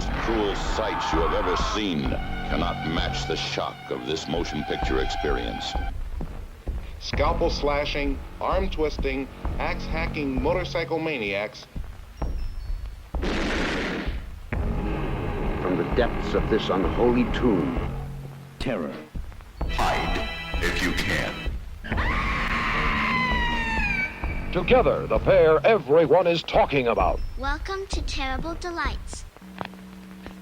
most cruel sights you have ever seen cannot match the shock of this motion picture experience. Scalpel slashing, arm twisting, axe hacking motorcycle maniacs. From the depths of this unholy tomb, terror. Hide if you can. Together, the pair everyone is talking about. Welcome to Terrible Delights.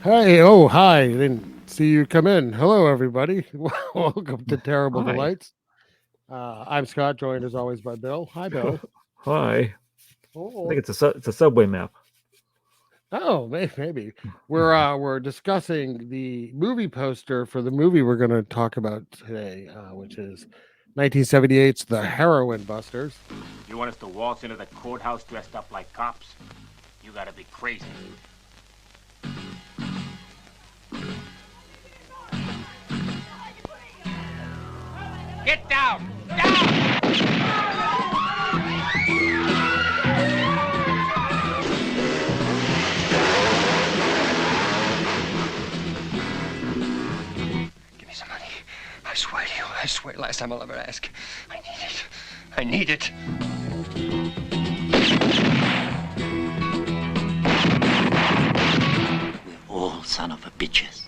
Hey, oh, hi. Didn't see you come in. Hello, everybody. Welcome to Terrible Delights. I'm Scott, joined as always by Bill. Hi, Bill. Hi. Oh. I think it's a subway map. Oh, maybe. We're discussing the movie poster for the movie we're going to talk about today, which is 1978's The Heroin Busters. You want us to waltz into the courthouse dressed up like cops? You gotta be crazy. Get down! Down! Give me some money. I swear to you, I swear last time I'll ever ask. I need it. I need it. We're all son of a bitches.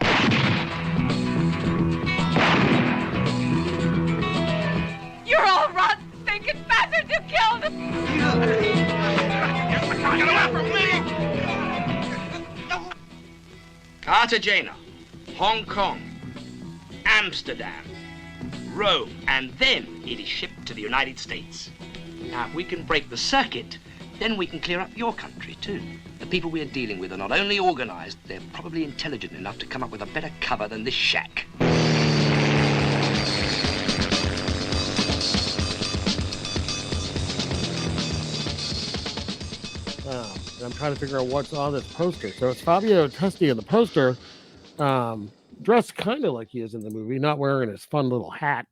You're all rotten, stinking bastards! You killed him! Get away from me! Cartagena, Hong Kong, Amsterdam, Rome, and then it is shipped to the United States. Now, if we can break the circuit, then we can clear up your country, too. The people we are dealing with are not only organized, they're probably intelligent enough to come up with a better cover than this shack. I'm trying to figure out what's on this poster. So it's Fabio Testi in the poster, dressed kind of like he is in the movie, not wearing his fun little hat.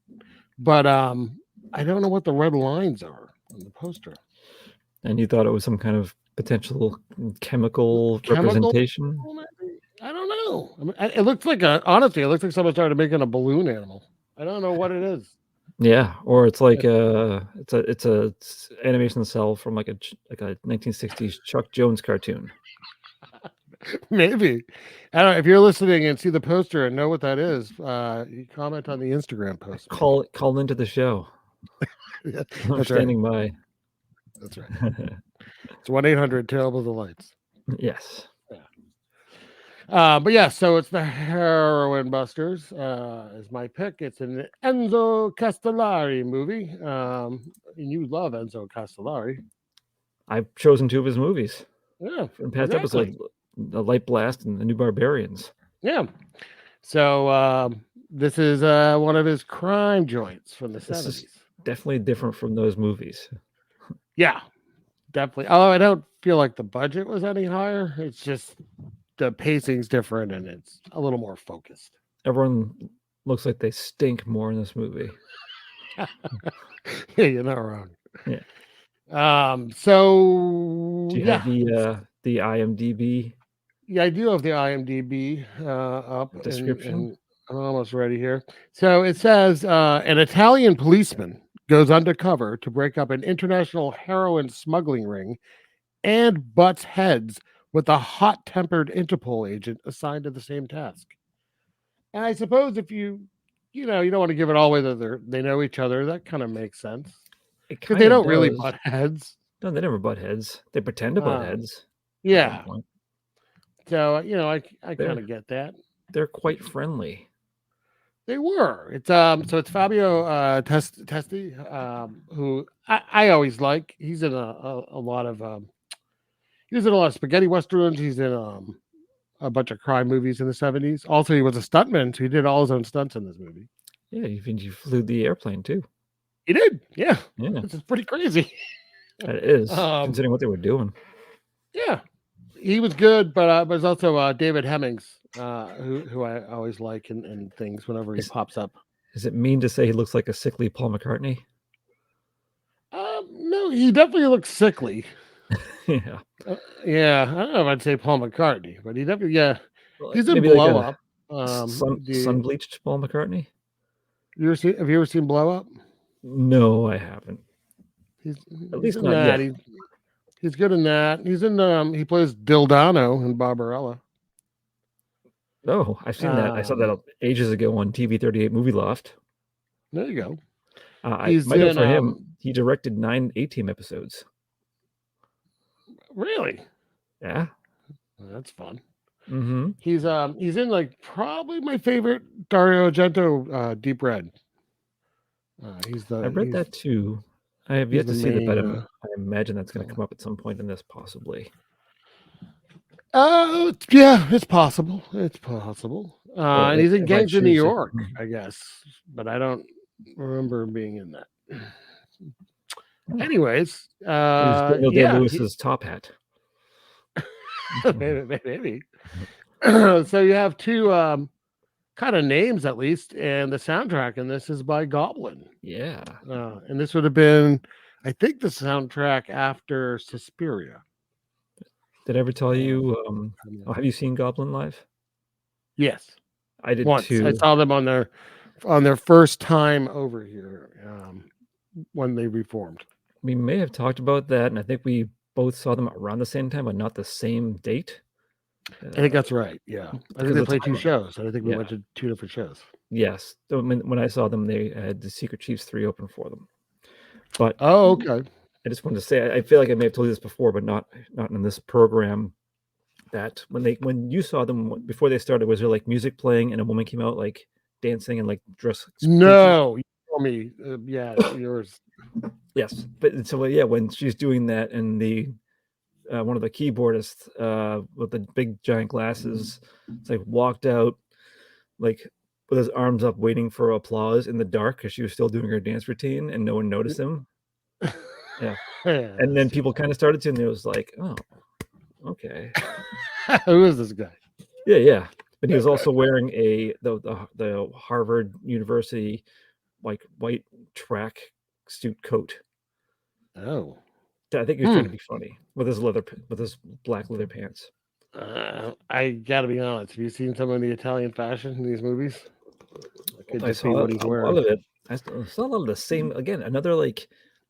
But I don't know what the red lines are on the poster. And you thought it was some kind of potential chemical representation? I don't know. I mean, it looks like honestly, it looks like someone started making a balloon animal. I don't know what it is. Yeah, or it's like it's a animation cell from like a 1960s Chuck Jones cartoon. Maybe. I don't know. If you're listening and see the poster and know what that is, you comment on the Instagram post. Call into the show. Yeah, I'm standing by. That's right. It's 1-800 Terrible Delights. Yes. But yeah, so it's the Heroin Busters is my pick. It's an Enzo Castellari movie. And you love Enzo Castellari. I've chosen two of his movies. Yeah. In past episodes, The Light Blast and The New Barbarians. Yeah. So this is one of his crime joints from the 70s. Is definitely different from those movies. Yeah, definitely. Although I don't feel like the budget was any higher. It's just the pacing's different and it's a little more focused. Everyone looks like they stink more in this movie. Yeah, you're not wrong. Yeah. So do you have the IMDb? Yeah, I do have the IMDb up. Description. And I'm almost ready here. So it says an Italian policeman goes undercover to break up an international heroin smuggling ring and butts heads with a hot-tempered Interpol agent assigned to the same task. And I suppose if you don't want to give it all away that they know each other, that kind of makes sense. Because they don't really butt heads. No, they never butt heads. They pretend to butt heads. Yeah. So, I kind of get that. They're quite friendly. They were. It's it's Fabio Testi, who I always like. He's in a lot of spaghetti westerns. He's in a bunch of crime movies in the 70s. Also, he was a stuntman, so he did all his own stunts in this movie. Yeah, even you flew the airplane too. He did. Yeah. Yeah. This is pretty crazy. It is, considering what they were doing. Yeah. He was good, but there's also David Hemmings, who I always like in things whenever he pops up. Is it mean to say he looks like a sickly Paul McCartney? No, he definitely looks sickly. Yeah. Yeah, I don't know if I'd say Paul McCartney, but he definitely, Well, he's in maybe Blow like Up. a sun bleached Paul McCartney. Have you ever seen Blow Up? No, I haven't. He's At least in not that. yet. He's good in that. He's in he plays Dildano in Barbarella. Oh, I've seen that. I saw that ages ago on TV38 Movie Loft. There you go. I might know for him. He directed 9 A-Team episodes. Really? Yeah. That's fun. Mm-hmm. He's in like probably my favorite Dario Argento, Deep Red. I've read that too. I have yet to see it, but I imagine that's going to come up at some point in this, possibly. Yeah, it's possible. It's possible. And he's in Gangs of New York, I guess, but I don't remember him being in that. Anyways, Daniel Day-Lewis's top hat. maybe. So you have two kind of names at least, and the soundtrack in this is by Goblin. Yeah. And this would have been, I think, the soundtrack after Suspiria. Did I ever tell you? Have you seen Goblin live? Yes, I did once. too. I saw them on their first time over here when they reformed. We may have talked about that, and I think we both saw them around the same time, but not the same date. I think that's right. Yeah, I think they played two shows, and I think we went to two different shows. Yes, when I saw them, they had the Secret Chiefs 3 open for them. But okay. I just wanted to say, I feel like I may have told you this before, but not in this program. That when you saw them before they started, was there like music playing and a woman came out like dancing and like dressed? No, you told me. Yeah, yours. Yes, but so when she's doing that and the one of the keyboardists with the big giant glasses, it's like walked out like with his arms up, waiting for applause in the dark because she was still doing her dance routine and no one noticed him. Yeah. And then people kind of started to, and it was like, oh, okay. Who is this guy? Yeah. But he was also wearing the Harvard University like white track suit coat. Oh. I think he was trying to be funny with his black leather pants. I gotta be honest. Have you seen some of the Italian fashion in these movies? I saw what he's wearing. A lot of it. I saw a lot of the same. Again, another like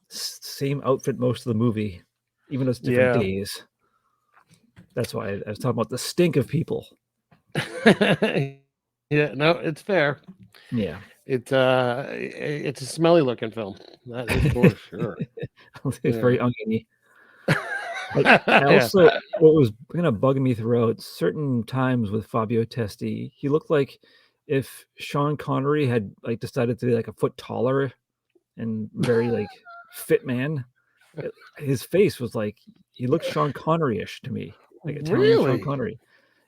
same outfit most of the movie, even though it's different days. That's why I was talking about the stink of people. Yeah, no, it's fair. Yeah, it's a smelly looking film. That is for sure. It's very oniony. Also, what was kind of bugging me throughout certain times with Fabio Testi, he looked like if Sean Connery had like decided to be like a foot taller and very like fit man. His face was like he looked Sean Connery-ish to me, like Italian Sean Connery.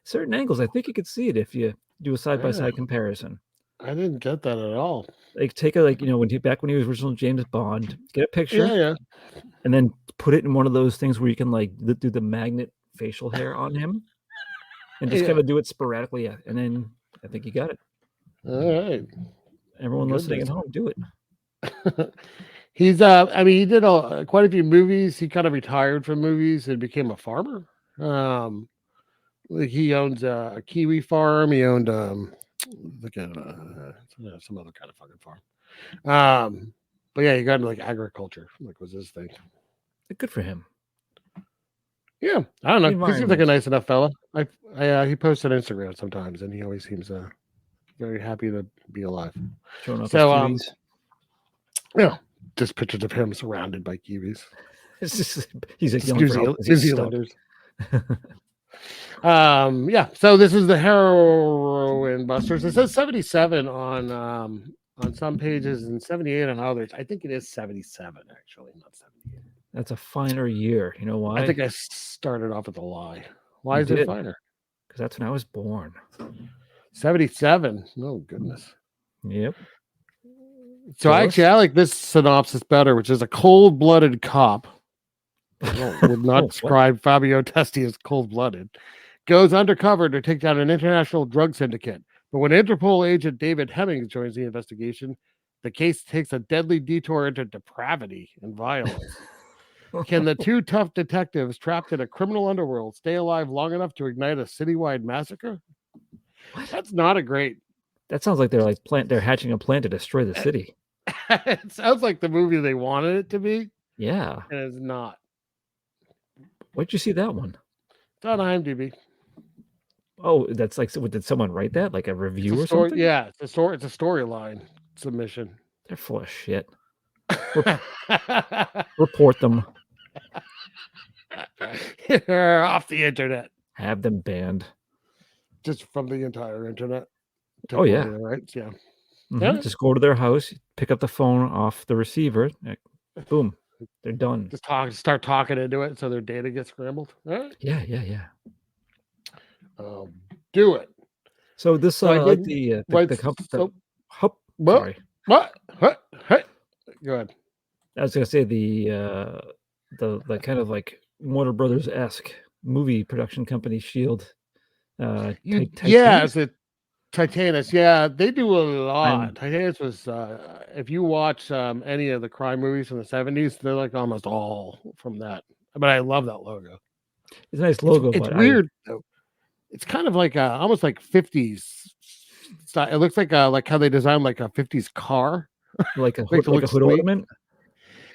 Certain angles, I think you could see it if you do a side-by-side comparison. I didn't get that at all. Like take a when he was original James Bond, get a picture, and then put it in one of those things where you can like do the magnet facial hair on him, and just kind of do it sporadically. Yeah, and then I think you got it. All right, everyone listening at home, do it. He's he did quite a few movies. He kind of retired from movies and became a farmer. He owns a kiwi farm. He owned some other kind of fucking farm. But yeah, he got into like agriculture, like was his thing. Good for him. Yeah, I don't know. He seems like a nice enough fella. He posts on Instagram sometimes, and he always seems very happy to be alive. Showing off his kiwis. Yeah, just pictures of him surrounded by kiwis. It's just he's like New Zealanders. So this is the Heroin Busters. It says 77 on some pages and 78 on others. I think it is 77 actually, not 78. That's a finer year. You know why? I think I started off with a lie. Why is it finer? Because that's when I was born. 77. Oh goodness. Yep. So I like this synopsis better, which is a cold-blooded cop. Would not describe Fabio Testi as cold-blooded. Goes undercover to take down an international drug syndicate. But when Interpol agent David Hemmings joins the investigation, the case takes a deadly detour into depravity and violence. Can the two tough detectives trapped in a criminal underworld stay alive long enough to ignite a citywide massacre? That's not a great. That sounds like they're hatching a plan to destroy the city. It sounds like the movie they wanted it to be, Yeah. and it's not. Where'd you see that one? It's on IMDb. Oh, that's like, did someone write that? Like a review or Story, something? yeah, it's a story. It's a storyline submission. They're full of shit. Report them. You're off the internet. Have them banned. Just from the entire internet. Oh, yeah. Right? Yeah. Yeah. Just go to their house, pick up the phone off the receiver, boom, they're done. Just start talking into it so their data gets scrambled. All right? Yeah. Do it. So this the company. Sorry. What? Go ahead. I was gonna say the kind of like Warner Brothers-esque movie production company Shield. Yeah, it's a Titanus. Yeah, they do a lot. Titanus was if you watch any of the crime movies from the 70s, they're like almost all from that. But I love that logo. It's a nice logo. It's weird though. It's kind of like almost like 50s style. It looks like how they designed like a 50s car. Like a hood ornament.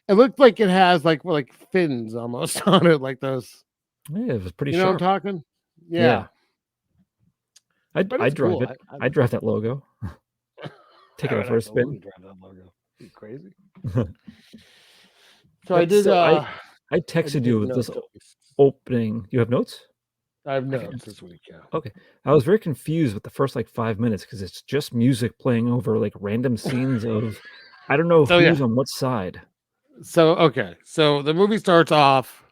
It looked like it has like fins almost on it, like those. Yeah, it was pretty sharp. You know what I'm talking? Yeah. I'd drive it. I'd drive that logo. Take it for a spin. Drive that logo. You crazy? I texted you with this opening. You have notes? I have notes this week. Yeah. Okay. I was very confused with the first 5 minutes because it's just music playing over random scenes of I don't know who's on what side. So the movie starts off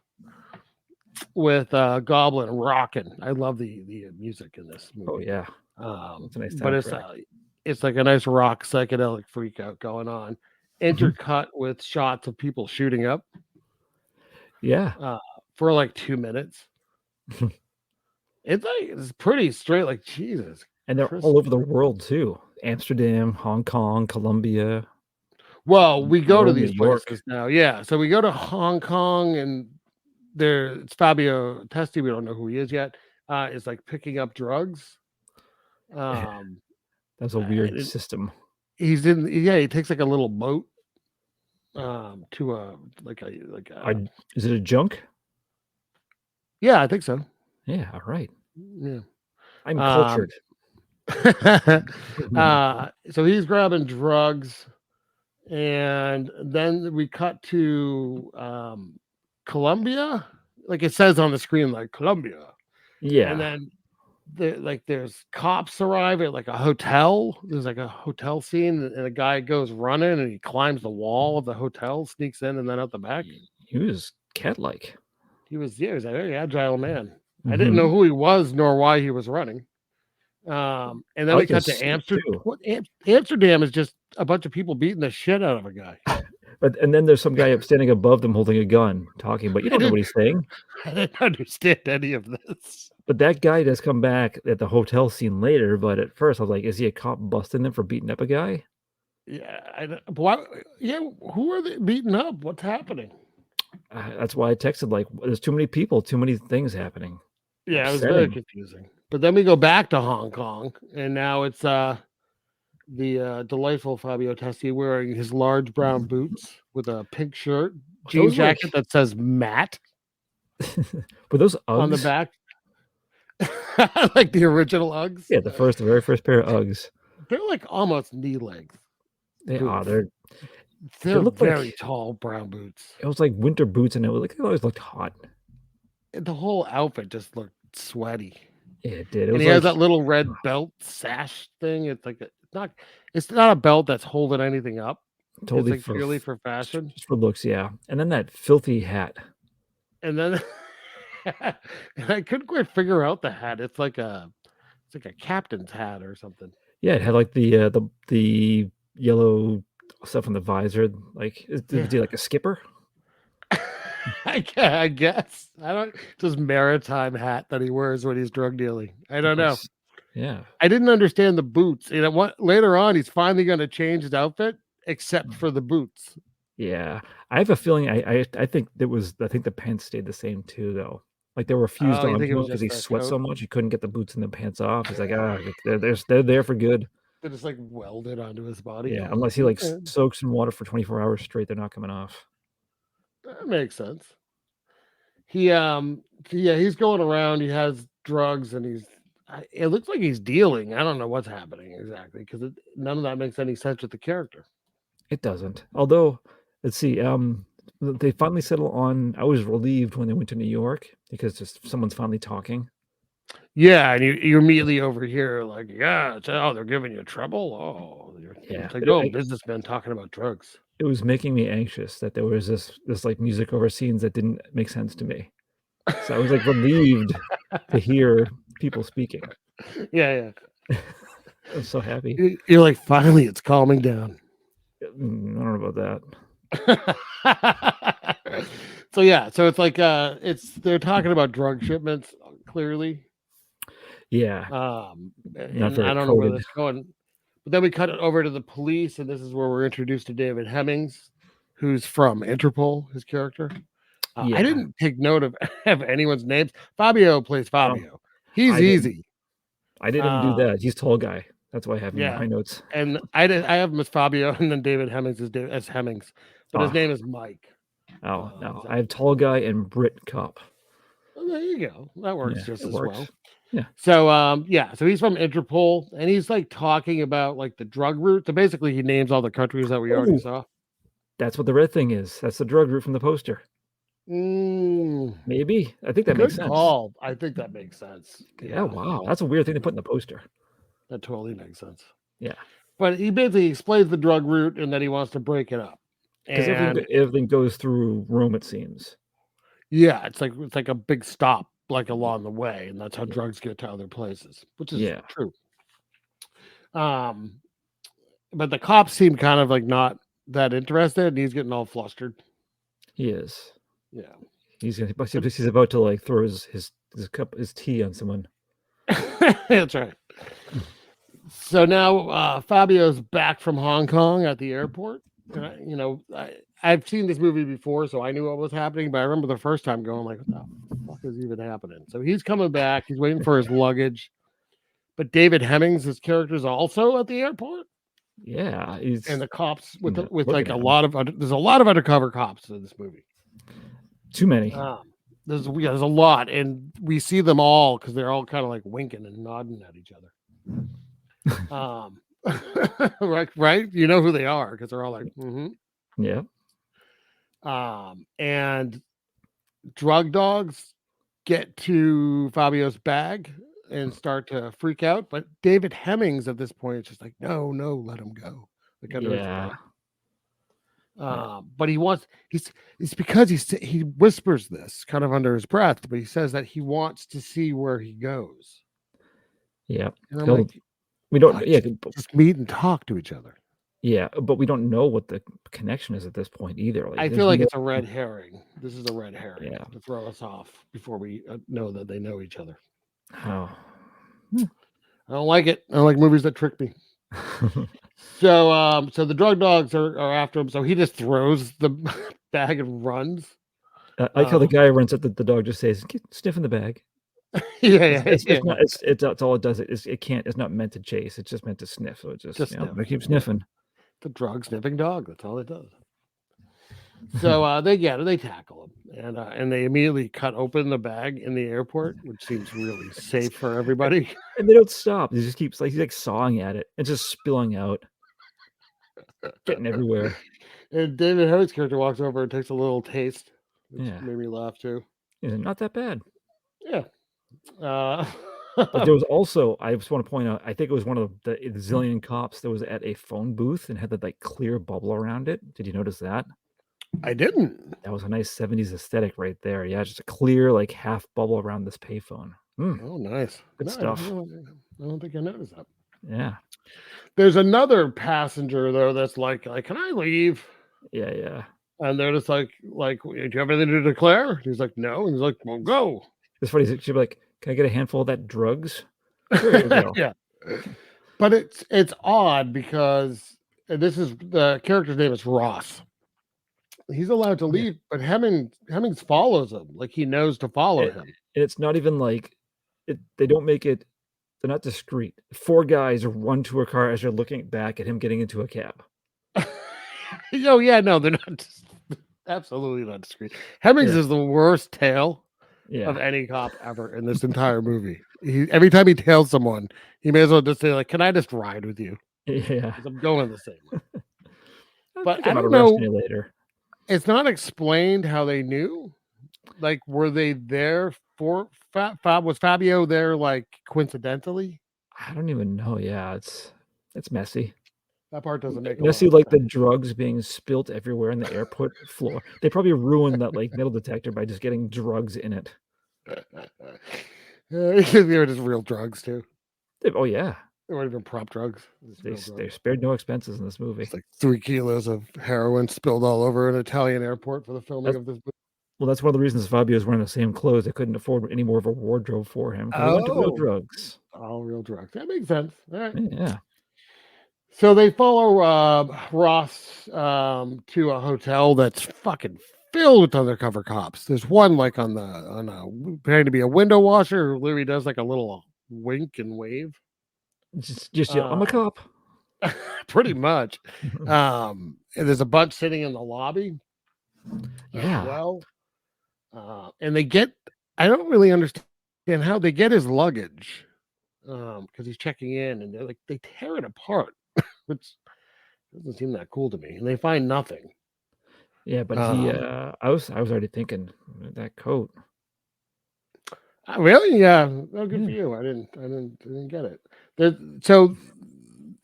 with Goblin rocking. I love the music in this movie. Oh yeah, it's a nice but it's like a nice rock psychedelic freak out going on, intercut with shots of people shooting up. Yeah, for 2 minutes. It's pretty straight. Jesus, and they're all over the world too. Amsterdam, Hong Kong, Colombia. Well, we go to these places now. Yeah, so we go to Hong Kong and. It's Fabio Testi. We don't know who he is yet. Is picking up drugs. That's a weird system. He takes a little boat. To a is it a junk? Yeah, I think so. Yeah, all right. Yeah, I'm cultured. So he's grabbing drugs, and then we cut to Colombia, like it says on the screen, Colombia. Yeah, and then there's cops arrive at a hotel. There's a hotel scene, and a guy goes running, and he climbs the wall of the hotel, sneaks in, and then out the back. He was cat-like. He was a very agile man. I didn't know who he was nor why he was running. And then we cut to Amsterdam. Amsterdam is just a bunch of people beating the shit out of a guy. And then there's some guy standing above them holding a gun talking, but you don't know what he's saying. I didn't understand any of this. But that guy does come back at the hotel scene later, but at first I was like, is he a cop busting them for beating up a guy? Yeah, who are they beating up? What's happening? That's why I texted, there's too many people, too many things happening. Yeah, it was very confusing. But then we go back to Hong Kong, and now it's the delightful Fabio Testi wearing his large brown boots with a pink shirt, jean jacket that says Matt. Were those Uggs? On the back? Like the original Uggs? Yeah, the very first pair of Uggs. They're almost knee length. They are. They're very tall brown boots. It was like winter boots, and it always looked hot. The whole outfit just looked sweaty. Yeah, it did. And he has that little red belt sash thing. It's it's not a belt that's holding anything up. Totally, it's purely for fashion. Just for looks, yeah. And then that filthy hat. And then I couldn't quite figure out the hat. It's like a captain's hat or something. Yeah, it had the yellow stuff on the visor. Is he like a skipper? I guess. Just maritime hat that he wears when he's drug dealing. I don't know. Yeah. I didn't understand the boots. Later on, he's finally going to change his outfit, except for the boots. Yeah, I have a feeling. I think I think the pants stayed the same too, though. Like they were fused Oh, you think it onto him was because just he the sweat coat? so much he couldn't get the boots and the pants off. He's like, like, they're there for good. They just like welded onto his body. Yeah, unless he like Okay, soaks in water for 24 hours straight, they're not coming off. that makes sense. He yeah, he's going around. He has drugs, and it looks like he's dealing. I don't know what's happening exactly because none of that makes any sense with the character. It doesn't. Although, let's see. They finally settle on. I was relieved when they went to New York because just someone's finally talking. Yeah, and you immediately overhear like, yeah, they're giving you trouble. Oh, Yeah, it's like, but oh, businessmen talking about drugs. it was making me anxious that there was this like music over scenes that didn't make sense to me. So I was like relieved to hear people speaking. Yeah, I was so happy. You're like, finally, it's calming down. I don't know about that. So yeah, so it's like they're talking about drug shipments clearly. Yeah. And I don't know where this is going, but then we cut it over to the police, and this is where we're introduced to David Hemmings, who's from Interpol. His character. I didn't take note of anyone's names. Fabio plays Fabio. He's easy. I didn't do that. He's tall guy. That's why I have him in my notes. And I have him as Fabio, and then David Hemmings as Hemmings, but his name is Mike. Oh no, I have tall guy and Brit Cop. Well, there you go. That works just as well. Yeah. So so he's from Interpol, and he's like talking about like the drug route. So basically, he names all the countries that we already saw. That's what the red thing is. That's the drug route from the poster. Maybe. I think that makes sense. Call. I think that makes sense. Yeah. Wow. That's a weird thing to put in the poster. That totally makes sense. Yeah. But he basically explains the drug route and that he wants to break it up. Because everything goes through Rome, it seems. Yeah, it's like a big stop, like along the way, and that's how drugs get to other places, which is true. But the cops seem kind of like not that interested, and he's getting all flustered. He is. Yeah. He's about to like throw his tea on someone. That's right. So now Fabio's back from Hong Kong at the airport. I've seen this movie before, so I knew what was happening, but I remember the first time going like, what the fuck is even happening? So he's coming back. He's waiting for his luggage. But David Hemmings, his character, is also at the airport. Yeah, and the cops with like a lot of there's a lot of undercover cops in this movie. Too many. There's a lot, and we see them all because they're all kind of like winking and nodding at each other. right? You know who they are because they're all like, yeah. And drug dogs get to Fabio's bag and start to freak out, but David Hemmings at this point is just like, no, let him go. But it's because he whispers this kind of under his breath, but he says that he wants to see where he goes. Yeah, and I'm like, we don't. Just meet and talk to each other. Yeah, but we don't know what the connection is at this point either. I feel like it's a red herring. This is a red herring to throw us off before we know that they know each other. Oh, I don't like it. I don't like movies that trick me. So the drug dogs are after him. So he just throws the bag and runs. I like how the guy runs up. The dog just says, "Sniff in the bag." It's all it does. It's not meant to chase. It's just meant to sniff. So it just keep sniffing. The drug sniffing dog. That's all it does. So they tackle him and they immediately cut open the bag in the airport, which seems really safe for everybody. And they don't stop. He just keeps he's like sawing at it. It's just spilling out, getting everywhere. And David Hemmings' character walks over and takes a little taste, which made me laugh too. Not that bad. Yeah. But there was also, I just want to point out, I think it was one of the zillion cops that was at a phone booth and had that like clear bubble around it. Did you notice that? I didn't. That was a nice 70s aesthetic right there. Yeah, just a clear like half bubble around this payphone. Oh, nice. Good stuff. I don't think I noticed that. Yeah. There's another passenger though that's like, can I leave? Yeah. And they're just like, do you have anything to declare? He's like, no. And he's like, well, go. It's funny. She'd be like, can I get a handful of that drugs? There you go. Yeah. But it's odd because this is the character's name is Ross. He's allowed to leave, but Hemmings follows him. Like he knows to follow him. It's not even like it. They don't make it. They're not discreet. 4 guys run to a car as you're looking back at him getting into a cab. Oh yeah, no, they're not. Absolutely not discreet. Hemmings is the worst tail of any cop ever in this entire movie. Every time he tails someone, he may as well just say, like, "Can I just ride with you?" Yeah, 'cause I'm going the same way. But I I don't arresting know. you later. It's not explained how they knew. Like, were they there for was Fabio there like coincidentally? I don't even know. Yeah, it's messy. That part doesn't make a Messy, lot of like the sense. drugs being spilt everywhere in the airport floor. They probably ruined that like metal detector by just getting drugs in it. They were just real drugs too. Oh yeah, They weren't even prop drugs. they spared no expenses in this movie. It's like 3 kilos of heroin spilled all over an Italian airport for the filming of this movie. Well, that's one of the reasons Fabio was wearing the same clothes. They couldn't afford any more of a wardrobe for him because he went to real drugs. All real drugs. That makes sense. All right. Yeah. So they follow Ross to a hotel that's fucking filled with undercover cops. There's one like on pretending to be a window washer who literally does like a little wink and wave. Just yell, I'm a cop. Pretty much. And there's a bunch sitting in the lobby. Yeah. Well, and I don't really understand how they get his luggage. Because he's checking in and they tear it apart, which doesn't seem that cool to me. And they find nothing. Yeah, but I was already thinking that coat. Really? Yeah. Oh, good for you. I didn't get it. So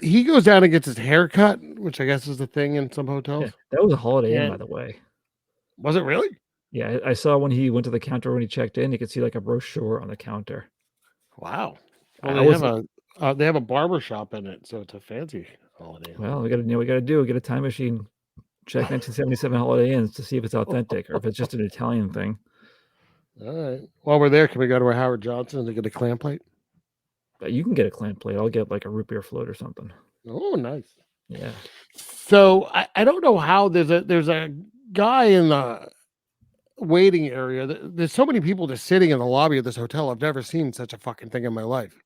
he goes down and gets his hair cut, which I guess is the thing in some hotels. Yeah, that was a Holiday Inn, by the way. Was it really? Yeah, I saw when he went to the counter when he checked in, you could see like a brochure on the counter. Wow. Well, they have a barber shop in it, so it's a fancy Holiday Inn. Well, we got to get a time machine, check 1977 Holiday Inns to see if it's authentic or if it's just an Italian thing. All right. While we're there, can we go to a Howard Johnson to get a clam plate? You can get a clam plate. I'll get like a root beer float or something. Oh, nice. Yeah. So I don't know how there's a guy in the waiting area. There's so many people just sitting in the lobby of this hotel. I've never seen such a fucking thing in my life.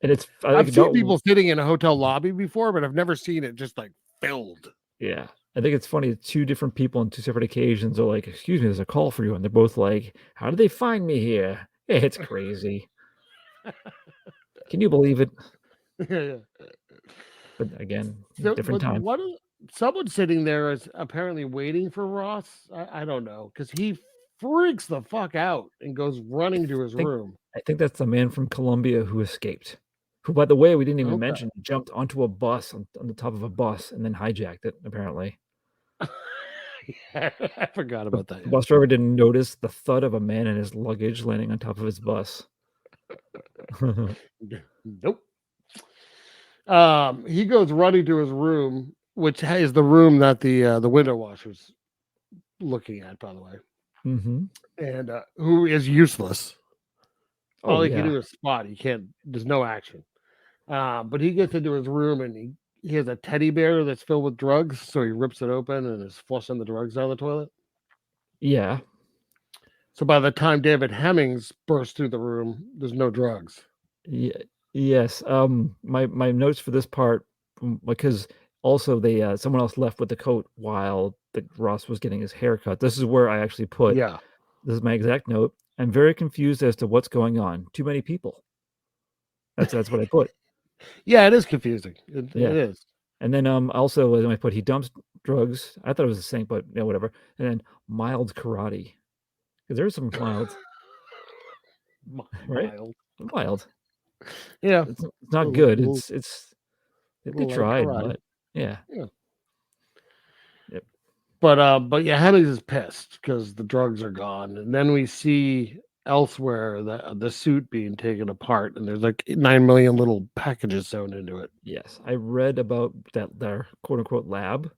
And I've seen people sitting in a hotel lobby before, but I've never seen it just like filled. Yeah. I think it's funny. 2 different people on 2 separate occasions are like, excuse me, there's a call for you. And they're both like, how did they find me here? It's crazy. Can you believe it? Yeah. But again, different time. Someone sitting there is apparently waiting for Ross. I don't know, because he freaks the fuck out and goes running to his room. I think that's the man from Colombia who escaped. Who, by the way, we didn't even mention, jumped onto a bus on the top of a bus and then hijacked it, apparently. Yeah, I forgot about that. The bus driver didn't notice the thud of a man and his luggage landing on top of his bus. Nope. He goes running to his room, which is the room that the window washer's looking at, by the way. Mm-hmm. And who is useless. All he yeah. can do is spot. He can't. There's no action. But he gets into his room and he has a teddy bear that's filled with drugs. So he rips it open and is flushing the drugs down the toilet. Yeah. So by the time David Hemmings bursts through the room, there's no drugs. Yeah. Yes. My notes for this part, because also they someone else left with the coat while Ross was getting his hair cut. This is where I actually put. Yeah. This is my exact note. I'm very confused as to what's going on. Too many people. That's what I put. Yeah, it is confusing. It is. And then also I put he dumps drugs. I thought it was the same, but yeah, whatever. And then mild karate. Because there's some mild. Right? Mild. Yeah. It's not good. They tried, but yeah. Yep. But yeah, Hemmings is pissed because the drugs are gone. And then we see elsewhere the suit being taken apart, and there's like 9 million little packages sewn into it. Yes. I read about their quote unquote lab.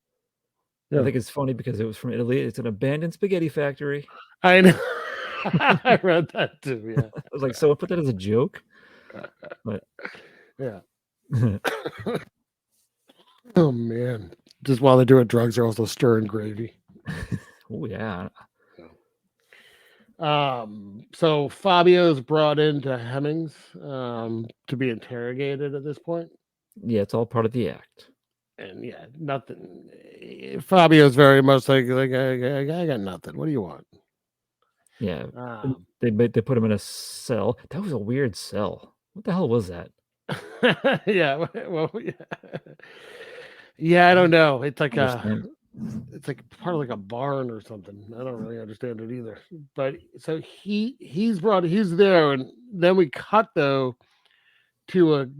Yeah. I think it's funny because it was from Italy. It's an abandoned spaghetti factory. I know. I read that too. Yeah. I was like, so I put that as a joke. But yeah. Oh man. Just while they're doing drugs, they're also stirring gravy. Oh yeah. So Fabio's brought into Hemmings to be interrogated at this point. Yeah, it's all part of the act. And yeah, nothing. Fabio's very much like I got nothing. What do you want? Yeah. Um, They put him in a cell. That was a weird cell. What the hell was that? yeah, well, yeah, I don't know. It's like Understand. it's like part of like a barn or something. I don't really understand it either. But so he's there, and then we cut though to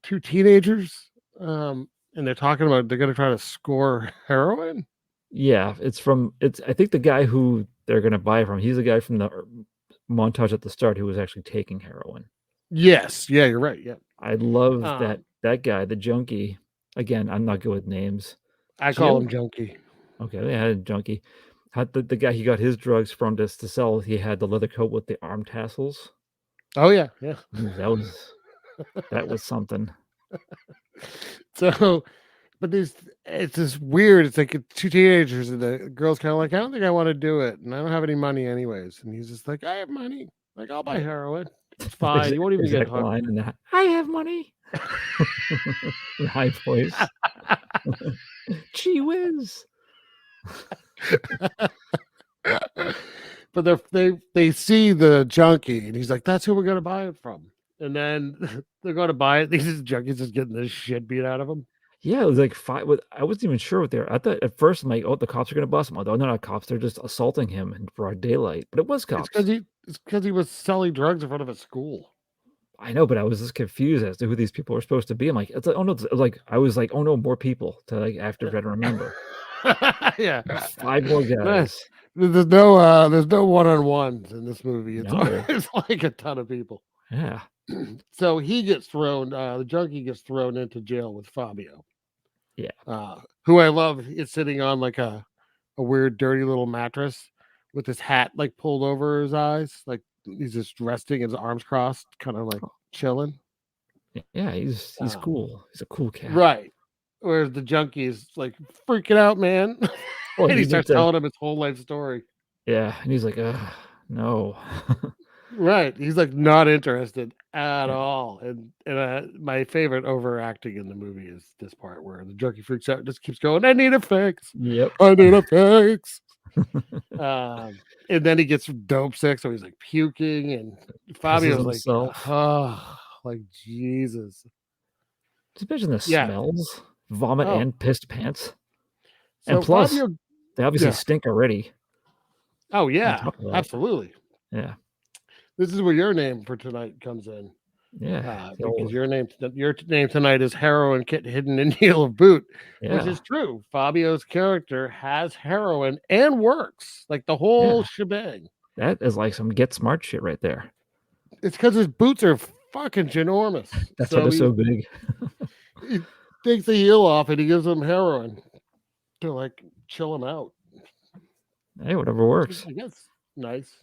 two teenagers, and they're talking about they're gonna try to score heroin. Yeah, it's I think the guy who they're gonna buy from, he's the guy from the montage at the start who was actually taking heroin. Yes, yeah, you're right. Yeah, I love that guy, the junkie. Again, I'm not good with names. I call him Junkie. Okay, yeah, junkie. Had the guy he got his drugs from to sell, he had the leather coat with the arm tassels. Oh yeah, yeah. That was something. So, but it's this weird. It's like two teenagers, and the girl's kind of like, I don't think I want to do it, and I don't have any money anyways. And he's just like, I have money. Like I'll buy heroin. It's fine. You won't even get hooked. Line in that. I have money. In high voice. Gee whiz. But they see the junkie, and he's like, "That's who we're gonna buy it from." And then they're going to buy it. These junkies just getting the shit beat out of them. Yeah, it was like five. I wasn't even sure what they were. I thought at first, I'm like, "Oh, the cops are gonna bust him." Although they're not cops; they're just assaulting him in broad daylight. But it was cops. It's because he was selling drugs in front of a school. I know, but I was just confused as to who these people were supposed to be. I'm like, it's like, oh no, I was like, oh no, more people to like after try to remember. Yeah, 5 more guys. There's no one-on-ones in this movie. It's like a ton of people. Yeah. So he gets thrown. The junkie gets thrown into jail with Fabio. Yeah. Who I love is sitting on like a weird, dirty little mattress with his hat like pulled over his eyes, like he's just resting, his arms crossed, kind of like chilling. Yeah, he's cool. He's a cool cat. Right. Whereas the junkie is like freaking out, man. Well, and he starts telling him his whole life story. Yeah, and he's like, no. Right. He's like not interested at all. And my favorite overacting in the movie is this part where the junkie freaks out and just keeps going, I need a fix. Yep. I need a fix. And then he gets dope sick, so he's like puking, and Fabio's like, oh, like Jesus. Just imagine the smells, vomit and pissed pants. And So plus, Fabio, they obviously stink already. Oh yeah, absolutely. Yeah. This is where your name for tonight comes in. Yeah. Because your name tonight is Heroin Kit Hidden in Heel of Boot, which is true. Fabio's character has heroin and works like the whole shebang. That is like some Get Smart shit right there. It's because his boots are fucking ginormous. That's why they're so big. He takes the heel off and he gives him heroin to like chill him out. Hey, whatever works. I guess nice.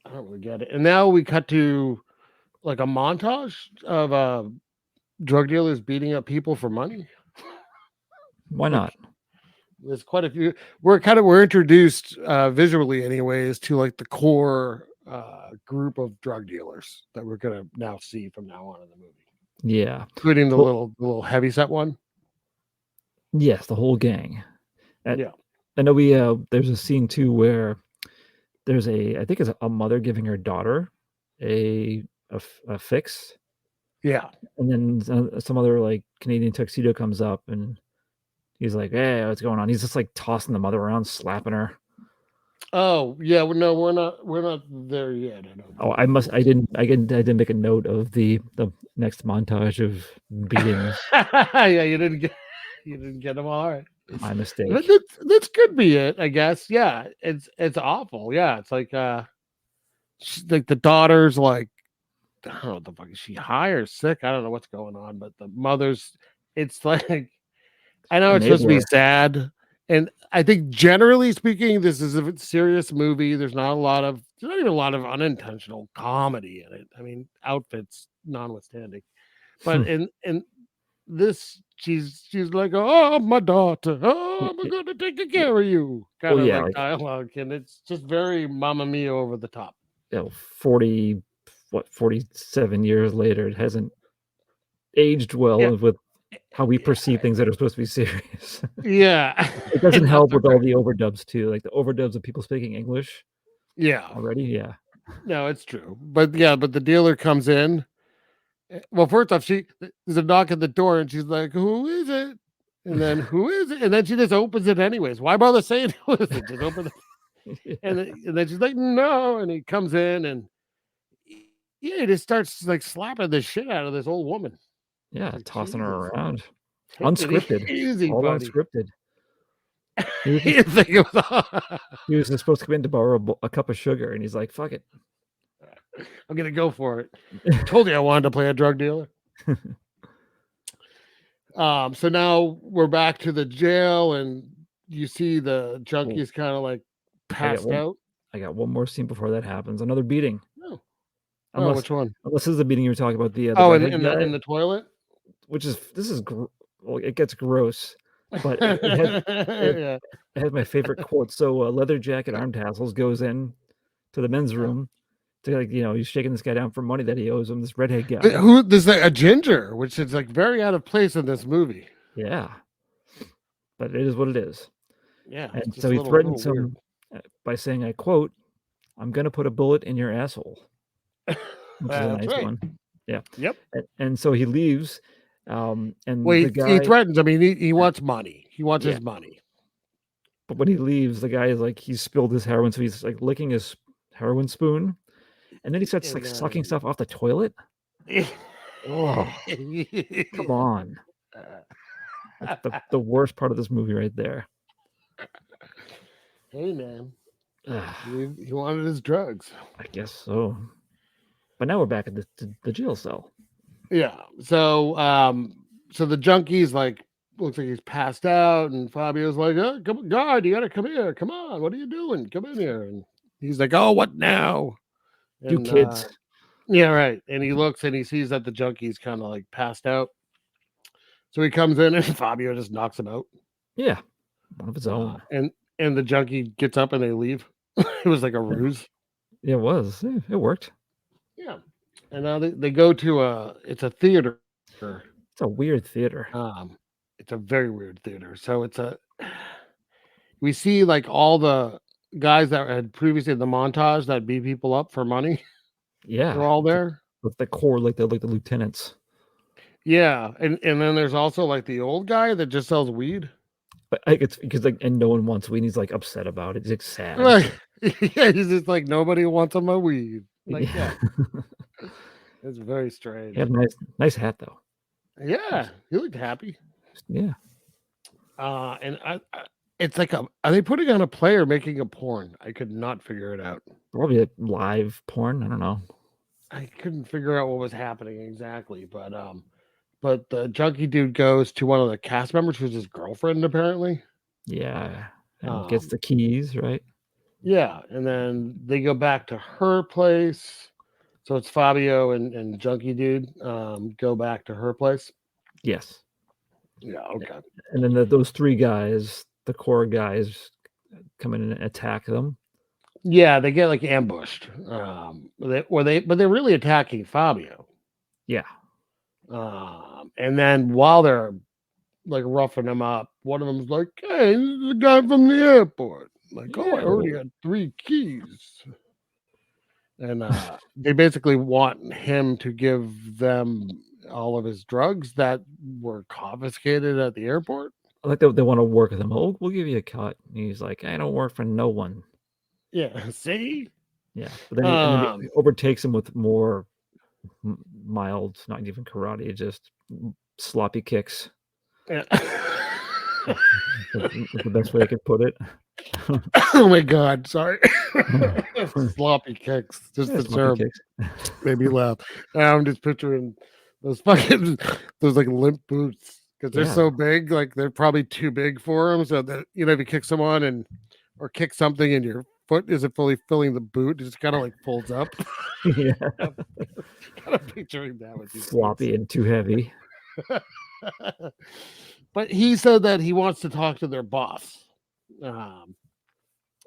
I don't really get it. And now we cut to like a montage of drug dealers beating up people for money. Why not? There's quite a few. We're introduced visually, anyways, to like the core group of drug dealers that we're gonna now see from now on in the movie. Yeah, including the little heavyset one. Yes, the whole gang. Yeah, I know there's a scene too where there's I think it's a mother giving her daughter a fix. Yeah, and then some other like Canadian tuxedo comes up and he's like, "Hey, what's going on?" He's just like tossing the mother around, slapping her. Oh yeah, no, we're not there yet. I didn't make a note of the next montage of beatings. Yeah, you didn't get them all right. My mistake. This could be it, I guess. Yeah, it's awful. Yeah, it's like like the daughter's like, I don't know what the fuck is she high or sick? I don't know what's going on, but the mother's, it's like, I know it's supposed to be sad, and I think generally speaking, this is a serious movie. There's not even a lot of unintentional comedy in it. I mean, outfits notwithstanding, but in she's like, oh, my daughter, oh, I'm gonna take good care of you, kind of yeah, like dialogue, and it's just very Mamma Mia over the top. 47 years later, it hasn't aged well with how we perceive things that are supposed to be serious. Yeah. It doesn't help with all the overdubs too, like the overdubs of people speaking English. Yeah. Already, yeah. No, it's true. But the dealer comes in. Well, first off, there's a knock at the door, and she's like, "Who is it?" And then, "Who is it?" And then she just opens it anyways. Why bother saying who is it? Just open it. And then she's like, "No," and he comes in, and he just starts like slapping the shit out of this old woman. Yeah, Like, tossing her Jesus. around. Take it Unscripted. easy, All buddy. unscripted. He was just supposed to come in to borrow a cup of sugar, and he's like, "Fuck it. I'm gonna go for it." I told you I wanted to play a drug dealer. So now we're back to the jail, and you see the junkies kind of like passed out. I got one more scene before that happens. Another beating. Oh, which one? Unless this is the beating you were talking about. The in the toilet. Well, it gets gross, but it had my favorite quote. So Leather Jacket Arm Tassels goes in to the men's room to he's shaking this guy down for money that he owes him. This redhead guy. There's a ginger, which is like very out of place in this movie. Yeah, but it is what it is. Yeah, and so he threatens him by saying, I quote, "I'm gonna put a bullet in your asshole." Which is a nice one. Yeah. Yep. And so he leaves. And the guy, he threatens. I mean, he wants money. He wants his money. But when he leaves, the guy is like, he's spilled his heroin, so he's like licking his heroin spoon, and then he starts like sucking stuff off the toilet. Oh, come on! That's the worst part of this movie right there. Hey man, he wanted his drugs. I guess so. But now we're back at the jail cell. Yeah. So so the junkie's like, looks like he's passed out, and Fabio's like, "Oh, come on, guard, you gotta come here. Come on, what are you doing? Come in here." And he's like, "Oh, what now?" And, you kids. Yeah, right. And he looks and he sees that the junkie's kind of like passed out. So he comes in and Fabio just knocks him out. Yeah. One of his own. And the junkie gets up and they leave. It was like a ruse. Yeah, it was. It worked. Yeah. And now they go to it's a theater. It's a weird theater. It's a very weird theater. So we see like all the guys that had previously in the montage that beat people up for money. Yeah. They're all there. With the core, like the lieutenants. Yeah. And then there's also like the old guy that just sells weed. But it's because and no one wants weed. He's like upset about it. He's like sad. Like, yeah, he's just like, nobody wants my weed. Like, yeah. It's very strange. He had a nice hat though. Yeah, he looked happy. Yeah. And it's like are they putting on a play or making a porn? I could not figure it out. Probably a live porn. I don't know. I couldn't figure out what was happening exactly, but the junkie dude goes to one of the cast members who's his girlfriend, apparently. Yeah. And gets the keys, right? Yeah, and then they go back to her place. So it's Fabio and junkie dude go back to her place. Yes. Yeah, okay. And then those three guys, the core guys, come in and attack them. Yeah, they get like ambushed. But they're really attacking Fabio. Yeah. And then while they're like roughing him up, one of them's like, "Hey, this is the guy from the airport." Like, "Oh, I already had 3 keys." And they basically want him to give them all of his drugs that were confiscated at the airport. Like they want to work with him. Oh, we'll give you a cut. And he's like, "I don't work for no one." Yeah, see? Yeah. But then he overtakes him with more mild, not even karate, just sloppy kicks. Yeah. That's the best way I could put it. Oh my God, sorry. Sloppy kicks. Just the term made me laugh. I'm just picturing those like limp boots because they're so big, like they're probably too big for them. So that if you kick someone or kick something and your foot isn't fully filling the boot, it just kind of like folds up. Yeah. Kind of picturing that with these floppy and too heavy. But he said that he wants to talk to their boss.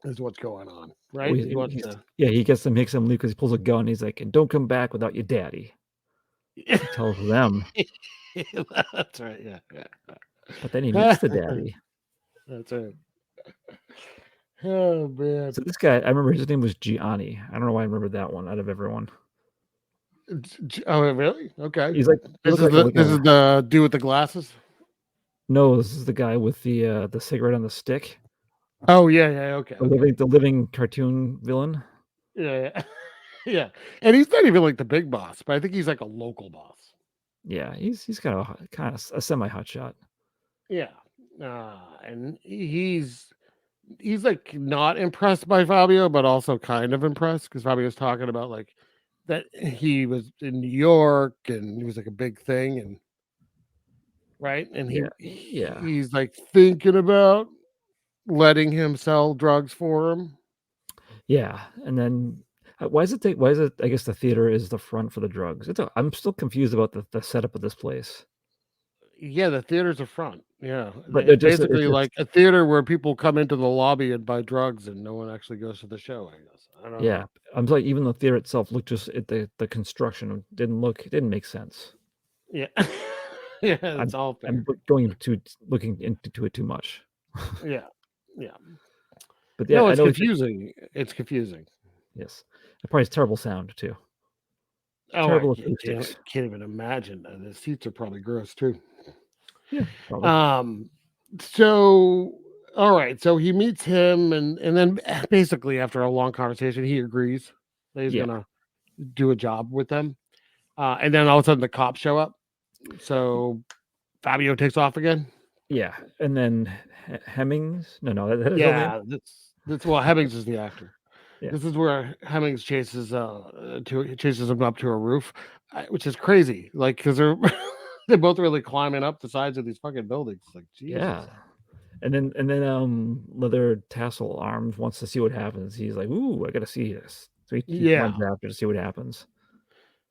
Is what's going on, right? He wants to. Yeah, he gets to make some leave because he pulls a gun. He's like, and don't come back without your daddy. He tells them. That's right. Yeah. But then he meets the daddy. That's right. Oh man. So this guy, I remember his name was Gianni. I don't know why I remember that one out of everyone. Oh, really? Okay. He's like this is the dude with the glasses. No, this is the guy with the cigarette on the stick. Oh yeah. Okay. The living cartoon villain. Yeah. Yeah. And he's not even like the big boss, but I think he's like a local boss. Yeah, he's kind of a semi hot shot. Yeah. And he's like not impressed by Fabio, but also kind of impressed because Fabio's talking about like that he was in New York and he was like a big thing, and right, and he's like thinking about letting him sell drugs for him. Yeah, and then why is it? I guess the theater is the front for the drugs. I'm still confused about the setup of this place. Yeah, the theater's a front. Yeah, but it's basically like a theater where people come into the lobby and buy drugs, and no one actually goes to the show. I guess. I don't know. I'm like, even the theater itself looked the construction didn't make sense. Yeah, yeah, it's all fair. I'm looking into it too much. Yeah. But no, it's confusing. It's confusing. Yes, it probably has terrible sound too. Oh, terrible I can't even imagine. The seats are probably gross too. Yeah. Probably. So all right. So he meets him, and then basically after a long conversation, he agrees that he's gonna do a job with them. And then all of a sudden the cops show up. So Fabio takes off again. Yeah, and then Hemmings. No, that's Hemmings is the actor. Yeah. This is where Hemmings chases him up to a roof, which is crazy. Like because they're both really climbing up the sides of these fucking buildings. Like Jesus. Yeah. And then Leather Tassel Arms wants to see what happens. He's like, "Ooh, I gotta see this." So he runs after to see what happens.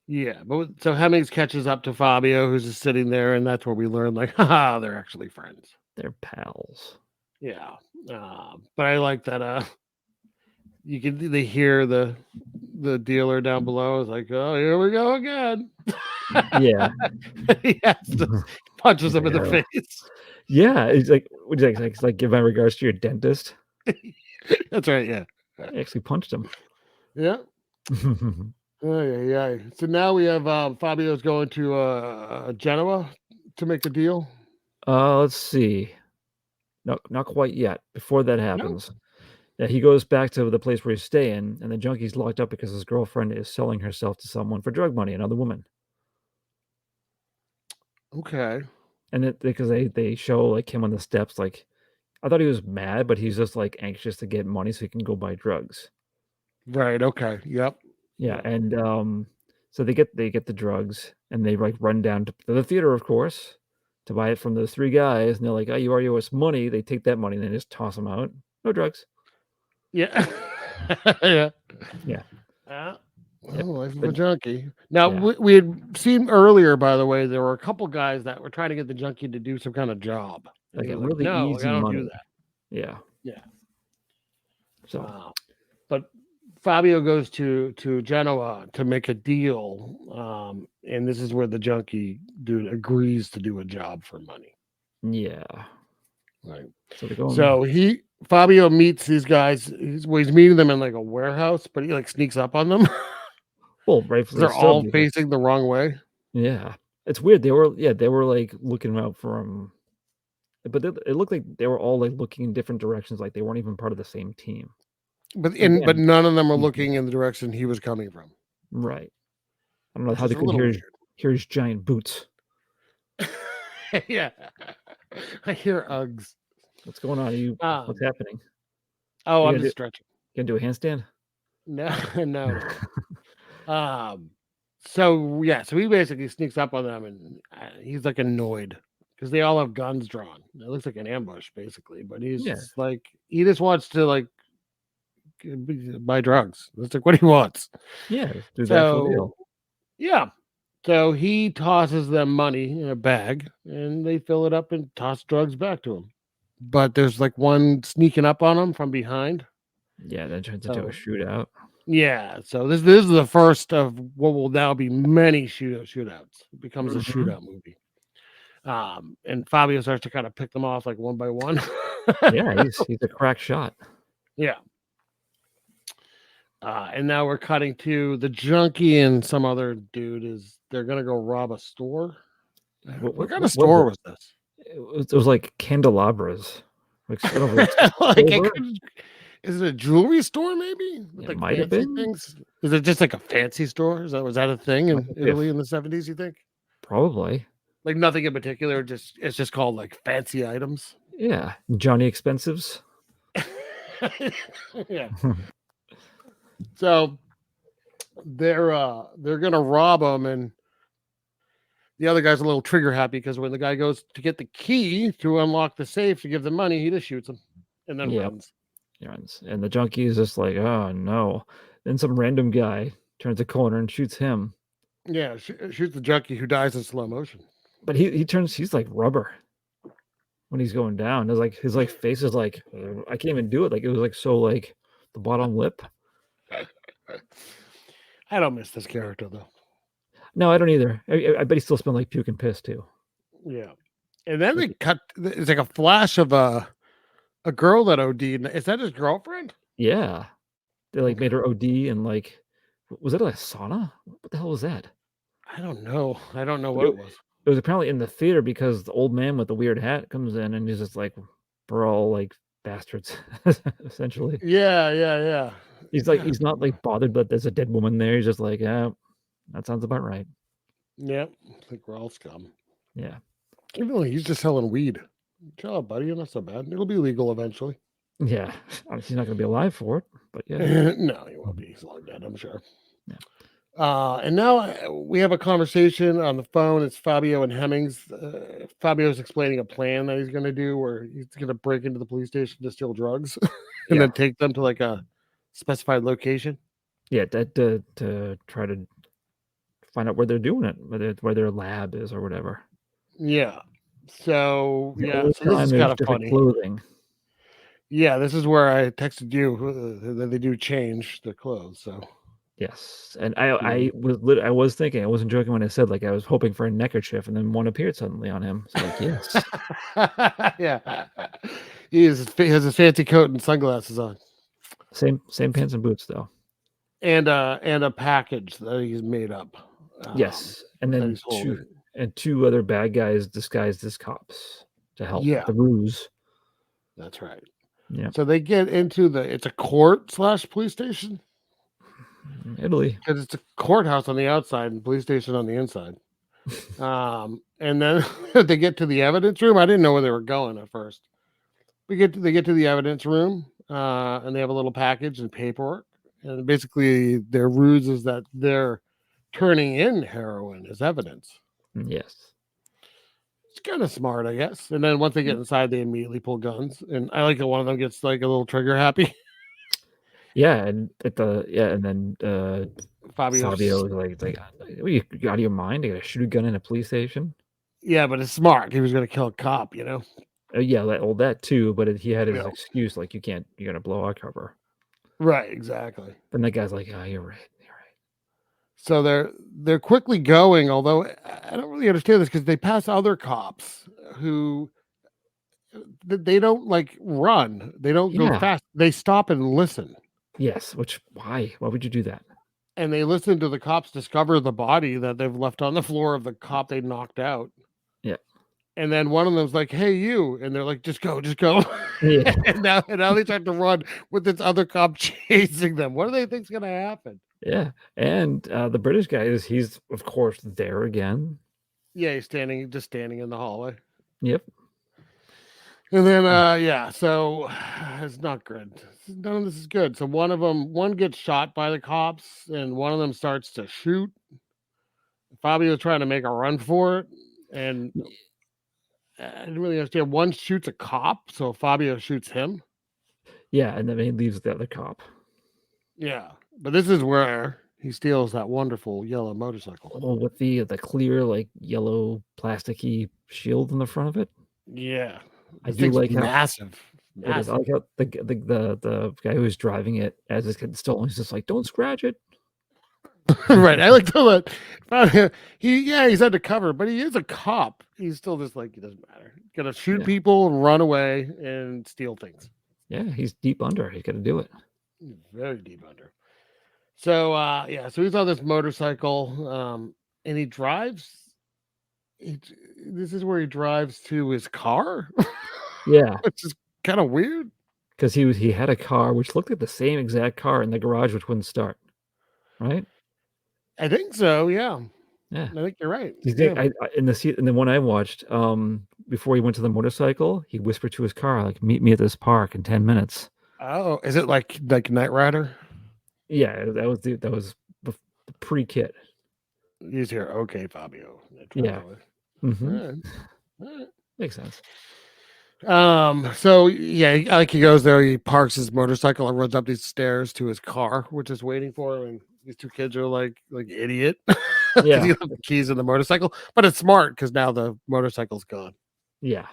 Yeah, but so Hemmings catches up to Fabio, who's just sitting there, and that's where we learn, like, haha, they're actually friends. They're pals. Yeah, but I like that. They hear the dealer down below is like, oh, here we go again. Yeah, he punches him in the face. Yeah, it's like, what is it's like, give my regards to your dentist. That's right. Yeah, I actually punched him. Yeah. Yeah. So now we have Fabio's going to Genoa to make a deal. Let's see. No, not quite yet. Before that happens, he goes back to the place where he's staying, and the junkie's locked up because his girlfriend is selling herself to someone for drug money, another woman. Okay. And because they show like him on the steps, like I thought he was mad, but he's just like anxious to get money so he can go buy drugs. Right. Okay. Yep. Yeah, and so they get the drugs, and they like run down to the theater, of course, to buy it from those three guys, and they're like, "Oh, you already owe us money." They take that money and they just toss them out. No drugs. Yeah. Yeah. Life of a junkie. Now we had seen earlier, by the way, there were a couple guys that were trying to get the junkie to do some kind of job. Like a really easy I don't money. do that. Yeah. So, but Fabio goes to Genoa to make a deal, and this is where the junkie dude agrees to do a job for money. Yeah. Right. So Fabio meets these guys. He's meeting them in like a warehouse, but he like sneaks up on them. Well, right. They're all facing the wrong way. Yeah, it's weird. They were like looking out for him, but it looked like they were all like looking in different directions. Like they weren't even part of the same team. But none of them were looking in the direction he was coming from. Right. I don't know how they could hear his giant boots. Yeah. I hear Uggs. What's going on? What's happening? Oh, I'm just stretching. You gonna do a handstand? No. So he basically sneaks up on them, and he's like annoyed because they all have guns drawn. It looks like an ambush, basically. But he's just like, he just wants to like buy drugs. That's like what he wants. Yeah, do that for real. Yeah. So he tosses them money in a bag, and they fill it up and toss drugs back to him. But there's like one sneaking up on him from behind. Yeah, that turns into a So shootout. yeah, so this is the first of what will now be many shootouts. It becomes a Mhm. shootout movie. And Fabio starts to kind of pick them off like one by one. Yeah, he's a crack shot. Yeah. And now we're cutting to the junkie and some other dude they're gonna go rob a store. What kind of was store it? was this? It was like candelabras. Like, I don't know, Like silver? is it a jewelry store maybe? With It like might have fancy been. things? Is it just like a fancy store? Was that a thing in Might be Italy in the 70s, you think? Probably. Like nothing in particular, it's just called like fancy items. Yeah, Johnny Expensives. Yeah. So they're gonna rob him, and the other guy's a little trigger happy because when the guy goes to get the key to unlock the safe to give the money, he just shoots him and then Yep. runs. He runs. And the junkie is just like, oh no. Then some random guy turns a corner and shoots him. Yeah, shoots the junkie who dies in slow motion. But he's like rubber when he's going down. It's like his face is like, I can't even do it. Like it was like so like the bottom lip. I don't miss this character though. No, I don't either. I bet he still smelled like puke and piss too. Yeah. And then they cut. It's like a flash of a girl that OD'd. Is that his girlfriend? Yeah, they like made her OD and like, was it a sauna? What the hell was that? I don't know. I don't know But what it was. It was apparently in the theater because the old man with the weird hat comes in and he's just like, we're all like bastards, essentially. Yeah. He's like, he's not like bothered, but there's a dead woman there. He's just like, yeah, that sounds about right. Yeah. I think we're all scum. Yeah. Even though he's just selling weed. Chill out, buddy. You're not so bad. It'll be legal eventually. Yeah. He's not going to be alive for it, but yeah. No, he won't be. He's long dead, I'm sure. Yeah. And now we have a conversation on the phone. It's Fabio and Hemmings. Fabio's explaining a plan that he's going to do where he's going to break into the police station to steal drugs and then take them to like a specified location. Yeah, that to try to find out where they're doing it, where their lab is or whatever. Yeah. So The yeah, only so this time is there's kind of different funny. clothing. Yeah, this is where I texted you that they do change their clothes. So Yes, and I was thinking, I wasn't joking when I said like I was hoping for a neckerchief, and then one appeared suddenly on him. So like, yes, yeah, he has his fancy coat and sunglasses on. same pants and boots though. And a package that he's made up. Yes, and then two other bad guys disguised as cops to help with the ruse. That's right. Yeah. So they get into it's a court / police station. Italy. Because it's a courthouse on the outside and police station on the inside. And then they get to the evidence room. I didn't know where they were going at first. They get to the evidence room, and they have a little package and paperwork. And basically, their ruse is that they're turning in heroin as evidence. Yes. It's kind of smart, I guess. And then once they get inside, they immediately pull guns. And I like that one of them gets like a little trigger happy. Yeah, and then Fabio was like, you out of your mind? You got to shoot a gun in a police station? Yeah, but it's smart. He was going to kill a cop, you know. Yeah, that too. But he had his excuse, like you're going to blow our cover. Right, exactly. Then that guy's like, oh, you're right. So they're quickly going, although I don't really understand this because they pass other cops who they don't like run. They don't go fast. They stop and listen. Yes, why? Why would you do that? And they listen to the cops discover the body that they've left on the floor of the cop they knocked out. Yeah. And then one of them's like, hey, you. And they're like, just go. Yeah. and now they start to run with this other cop chasing them. What do they think's going to happen? Yeah. And the British guy he's, of course, there again. Yeah, he's just standing in the hallway. Yep. And then, so it's not good. None of this is good. So one gets shot by the cops, and one of them starts to shoot. Fabio's trying to make a run for it, and I didn't really understand. One shoots a cop, so Fabio shoots him. Yeah, and then he leaves the other cop. Yeah, but this is where He steals that wonderful yellow motorcycle. Oh, with the clear like yellow plasticky shield in the front of it. Yeah, I this do thing's like how massive. it is. I like how the guy who was driving it as it's getting stolen, he's just like, "Don't scratch it." Right. I like to let he's undercover, but he is a cop. He's still just like, it doesn't matter. Gonna shoot people and run away and steal things. Yeah, he's deep under. He's got to do it. Very deep under. So so he's on this motorcycle, and he drives. This is where he drives to his car. Yeah, which is kind of weird. Because he had a car which looked like the same exact car in the garage, which wouldn't start. Right? I think so. Yeah. Yeah, I think you're right. In the one I watched, before he went to the motorcycle, he whispered to his car, like, "Meet me at this park in 10 minutes." Oh, is it like Knight Rider? Yeah, that was the pre-kit. He's here. Okay, Fabio. Yeah. Mm-hmm. All right. Makes sense. So yeah, like he goes there, he parks his motorcycle and runs up these stairs to his car, which is waiting for him. And these two kids are like idiot. Yeah. He left the keys in the motorcycle, but it's smart because now the motorcycle's gone. Yeah.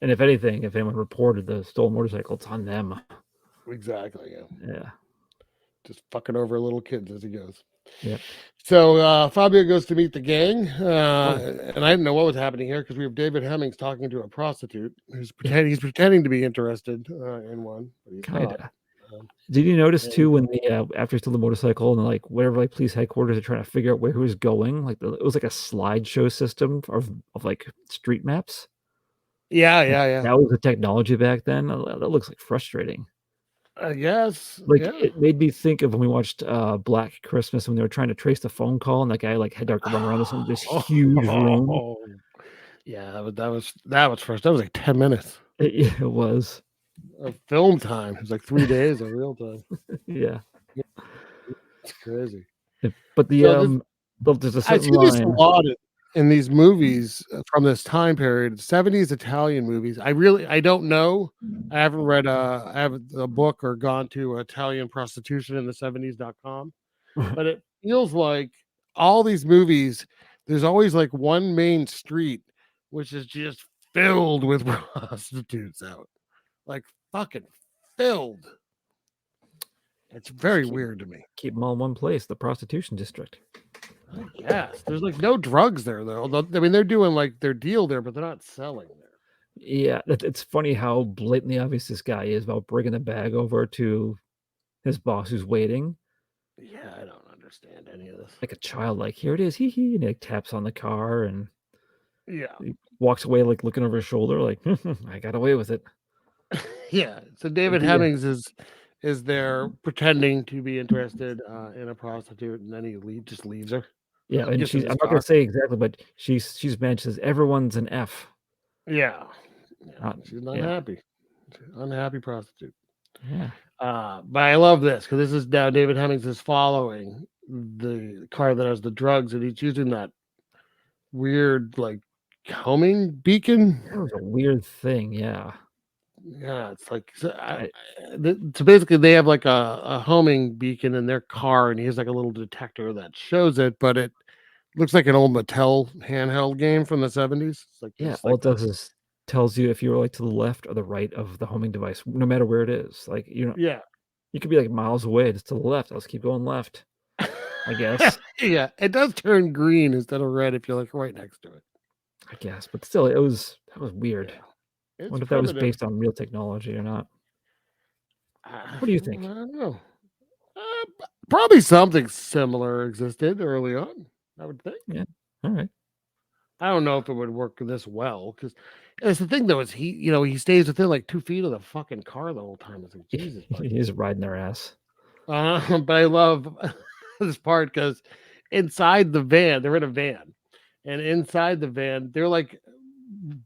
And if anything, if anyone reported the stolen motorcycle, it's on them. Exactly. Yeah. Just fucking over little kids as he goes. Yeah. So Fabio goes to meet the gang, and I didn't know what was happening here because we have David Hemmings talking to a prostitute who's pretending to be interested in one. Kind of. Did you notice too when the after he stole the motorcycle and like whatever like police headquarters are trying to figure out where he was going? Like it was like a slideshow system of like street maps. Yeah. That was the technology back then. That looks like frustrating. Yes. Like it made me think of when we watched Black Christmas when they were trying to trace the phone call and that guy like had to run around this huge room. Yeah, that was first. That was like 10 minutes. It was. Of film time. It was like 3 days of real time. Yeah. It's crazy. But there's a certain I see this a line. lot in these movies from this time period, 70s Italian movies. I don't know. I haven't read I have a book or gone to Italian prostitution in the 70s.com, but it feels like all these movies, there's always like one main street which is just filled with prostitutes out. Like fucking filled. It's very weird to me. Keep them all in one place, the prostitution district. Yes, there's like no drugs there though. I mean, they're doing like their deal there, but they're not selling there. Yeah, it's funny how blatantly obvious this guy is about bringing the bag over to his boss who's waiting. Yeah, I don't understand any of this. Like a child, like, here it is, and he like taps on the car and he walks away like looking over his shoulder, like I got away with it. Yeah. So David Hemmings is there pretending to be interested in a prostitute, and then he just leaves her. Yeah, and I'm not gonna say exactly, but she's mentions everyone's an F. Yeah. She's not happy. Unhappy prostitute. Yeah. But I love this because this is now David Hemmings is following the car that has the drugs, and he's using that weird like homing beacon. That was a weird thing, yeah. Yeah, it's like so basically they have like a homing beacon in their car, and he has like a little detector that shows it, but it looks like an old Mattel handheld game from the 70s. It's like all it does is tells you if you're like to the left or the right of the homing device, no matter where it is. Like you could be like miles away, just to the left. Let's keep going left, I guess. Yeah, it does turn green instead of red if you're like right next to it. I guess, but still, that was weird. I wonder if that was based on real technology or not. What do you think? I don't know. Probably something similar existed early on, I would think. Yeah. All right. I don't know if it would work this well because it's the thing though is he stays within like 2 feet of the fucking car the whole time. It's like Jesus. He's riding their ass. But I love this part because inside the van, they're in a van, and inside the van, they're like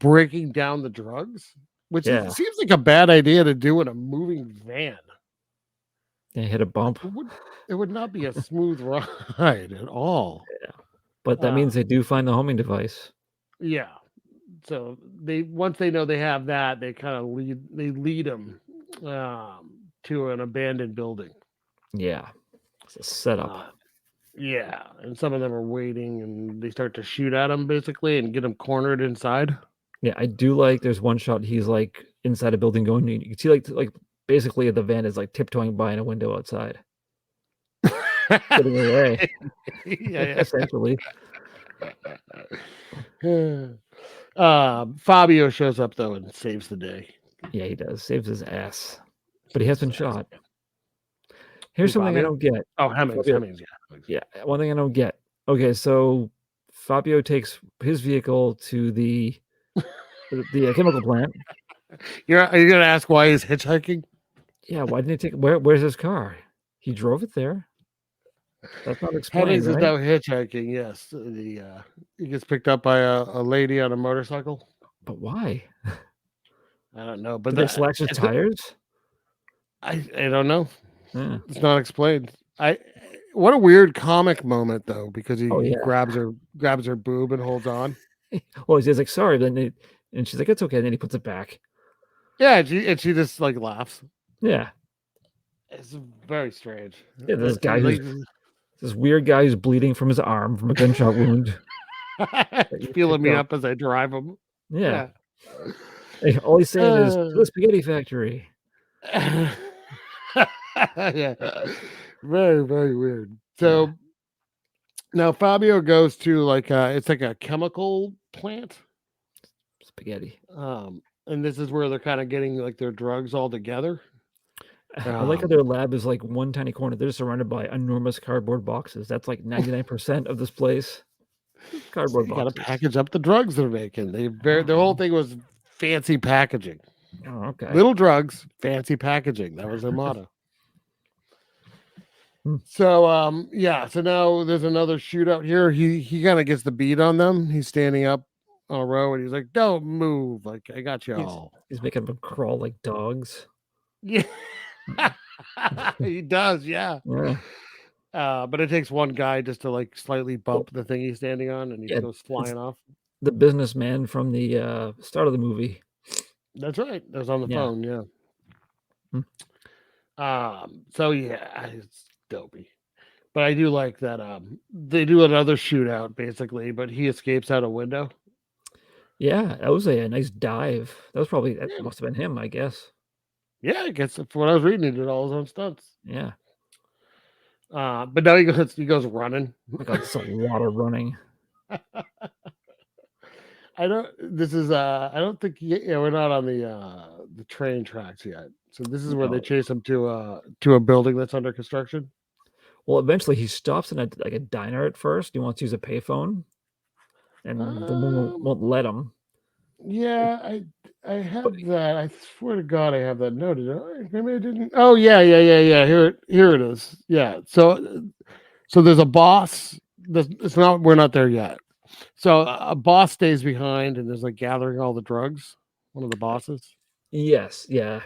breaking down the drugs, which seems like a bad idea to do in a moving van. They hit a bump. It would not be a smooth ride at all. Yeah. But that means they do find the homing device. Yeah. So once they know they have that, they kind of lead them to an abandoned building. Yeah. It's a setup. Yeah, and some of them are waiting, and they start to shoot at him basically, and get him cornered inside. Yeah, I do like. There's one shot. He's like inside a building going. You can see like basically the van is like tiptoeing by in a window outside, getting away. Yeah, Essentially. Fabio shows up though and saves the day. Yeah, he does. Saves his ass, but he has been shot. Here's Who, something I Fabio? don't get. Oh, Hemmings. Fabio- Hemmings, yeah. Yeah, one thing I don't get. Okay, so Fabio takes his vehicle to the chemical plant. Are you gonna ask why he's hitchhiking? Yeah, why didn't he take? Where's his car? He drove it there. That's not explained, Hemmings is right? now hitchhiking. Yes, he gets picked up by a lady on a motorcycle. But why? I don't know. But Did they slash his tires? I don't know. Yeah. It's not explained. What a weird comic moment though, because he yeah. grabs her boob and holds on. Well, he's like, sorry, and she's like, it's okay. And then he puts it back. Yeah, and she just like laughs. Yeah. It's very strange. Yeah, this weird guy who's bleeding from his arm from a gunshot wound. Feeling me up as I drive him. Yeah. Hey, all he's saying is to the spaghetti factory. Yeah. Very, very weird. So now Fabio goes to like it's like a chemical plant. Spaghetti. And this is where they're kind of getting like their drugs all together. I like how their lab is like one tiny corner. They're surrounded by enormous cardboard boxes. That's like 99% of this place. Cardboard boxes. Got to package up the drugs they're making. Their whole thing was fancy packaging. Oh, okay. Little drugs, fancy packaging. That was their motto. So so now there's another shootout here. He kind of gets the beat on them. He's standing up on a row and he's like, "Don't move! Like I got you all." He's making them crawl like dogs. Yeah, he does. Yeah. But it takes one guy just to like slightly bump the thing he's standing on, and he goes flying off. The businessman from the start of the movie. That's right. That was on the phone. Yeah. So yeah, it's dopey. But I do like that. They do another shootout basically, but he escapes out a window. Yeah, that was a nice dive. That must have been him, I guess. Yeah, I guess for what I was reading, he did all his own stunts. Yeah. But now he goes running. Oh my God, it's a lot of running. I don't think we're not on the train tracks yet. So this is where they chase him to a building that's under construction. Well, eventually he stops in a diner at first. He wants to use a payphone, and the woman won't let him. Yeah, I have that. I swear to God, I have that noted. Maybe I didn't. Oh yeah. Here it is. Yeah. So there's a boss. We're not there yet. So a boss stays behind and is like gathering all the drugs. One of the bosses. Yes. Yeah.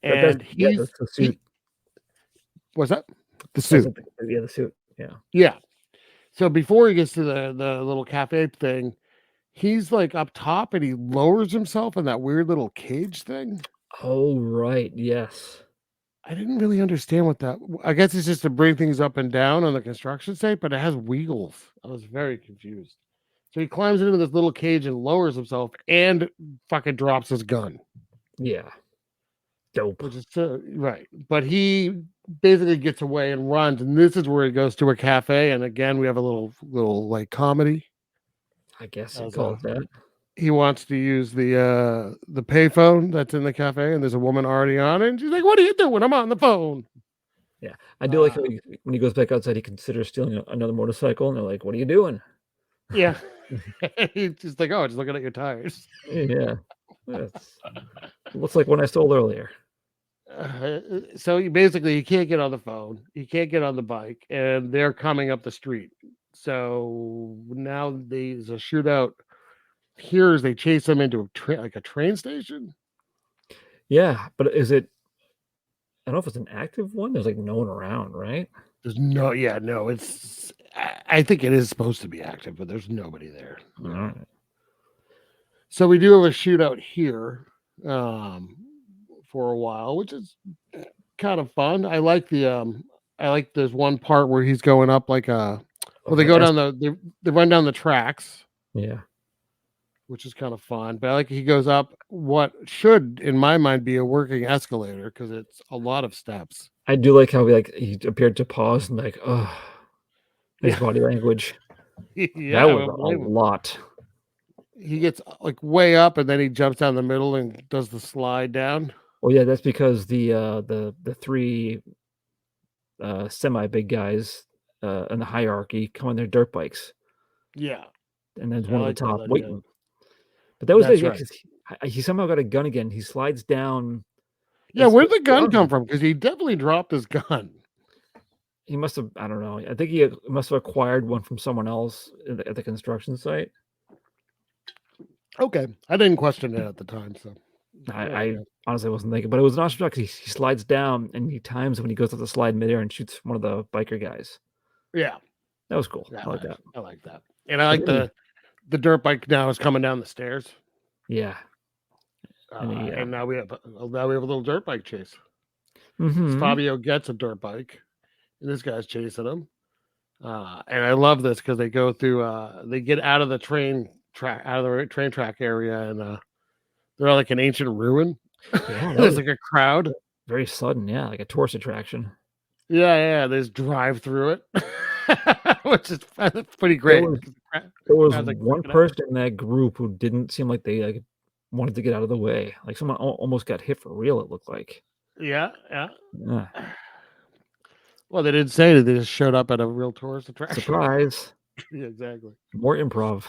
And the suit. What's that? The suit. Yeah, the suit. Yeah. Yeah. So before he gets to the little cafe thing, he's like up top and he lowers himself in that weird little cage thing. Oh, right. Yes. I didn't really understand what that. I guess it's just to bring things up and down on the construction site, but it has wheels. I was very confused. So he climbs into this little cage and lowers himself and fucking drops his gun. Yeah. Dope. Which is right. But he basically gets away and runs. And this is where he goes to a cafe. And again, we have a little like comedy. I guess you call it that. He wants to use the payphone that's in the cafe, and there's a woman already on it. And she's like, "What are you doing? I'm on the phone." Yeah, I do like how when he goes back outside, he considers stealing another motorcycle, and they're like, "What are you doing?" Yeah, he's just like, "Oh, just looking at your tires." Yeah, looks like one I stole earlier. So he can't get on the phone, he can't get on the bike, and they're coming up the street. So now there's a shootout here as they chase him into a train station. Yeah, but is it? I don't know if it's an active one. There's like no one around, right? There's no. It's. I think it is supposed to be active, but there's nobody there. All right. So we do have a shootout here for a while, which is kind of fun. I like the I like there's one part where he's going up like they go down they run down the tracks. Yeah. Which is kind of fun. But I like he goes up what should, in my mind, be a working escalator because it's a lot of steps. I do like how he appeared to pause and like, oh, his body language. Yeah, that was a lot. He gets like way up and then he jumps down the middle and does the slide down. Well, yeah, that's because the three semi big guys in the hierarchy come on their dirt bikes. Yeah, and then one at the top waiting. But that was right. He somehow got a gun again. He slides down. Yeah, where'd the gun come from? Because he definitely dropped his gun. He must have. I don't know. I think he must have acquired one from someone else at the construction site. Okay, I didn't question it at the time, so I honestly wasn't thinking. But it was an awesome shot because he slides down and he times when he goes up the slide midair and shoots one of the biker guys. Yeah, that was cool. Yeah, I like that. I like that, and I like the dirt bike now is coming down the stairs. Yeah. And now we have a little dirt bike chase. Mm-hmm. Fabio gets a dirt bike, and this guy's chasing him. And I love this because they go through. They get out of the train track area, and they're like an ancient ruin. Yeah, there's like a crowd. Very sudden, yeah, like a tourist attraction. Yeah. They just drive through it, which is pretty great. There was one person in that group who didn't seem like they wanted to get out of the way. Like someone almost got hit for real. It looked like. Yeah. Well, they didn't say that. They just showed up at a real tourist attraction. Surprise. Yeah, exactly. More improv.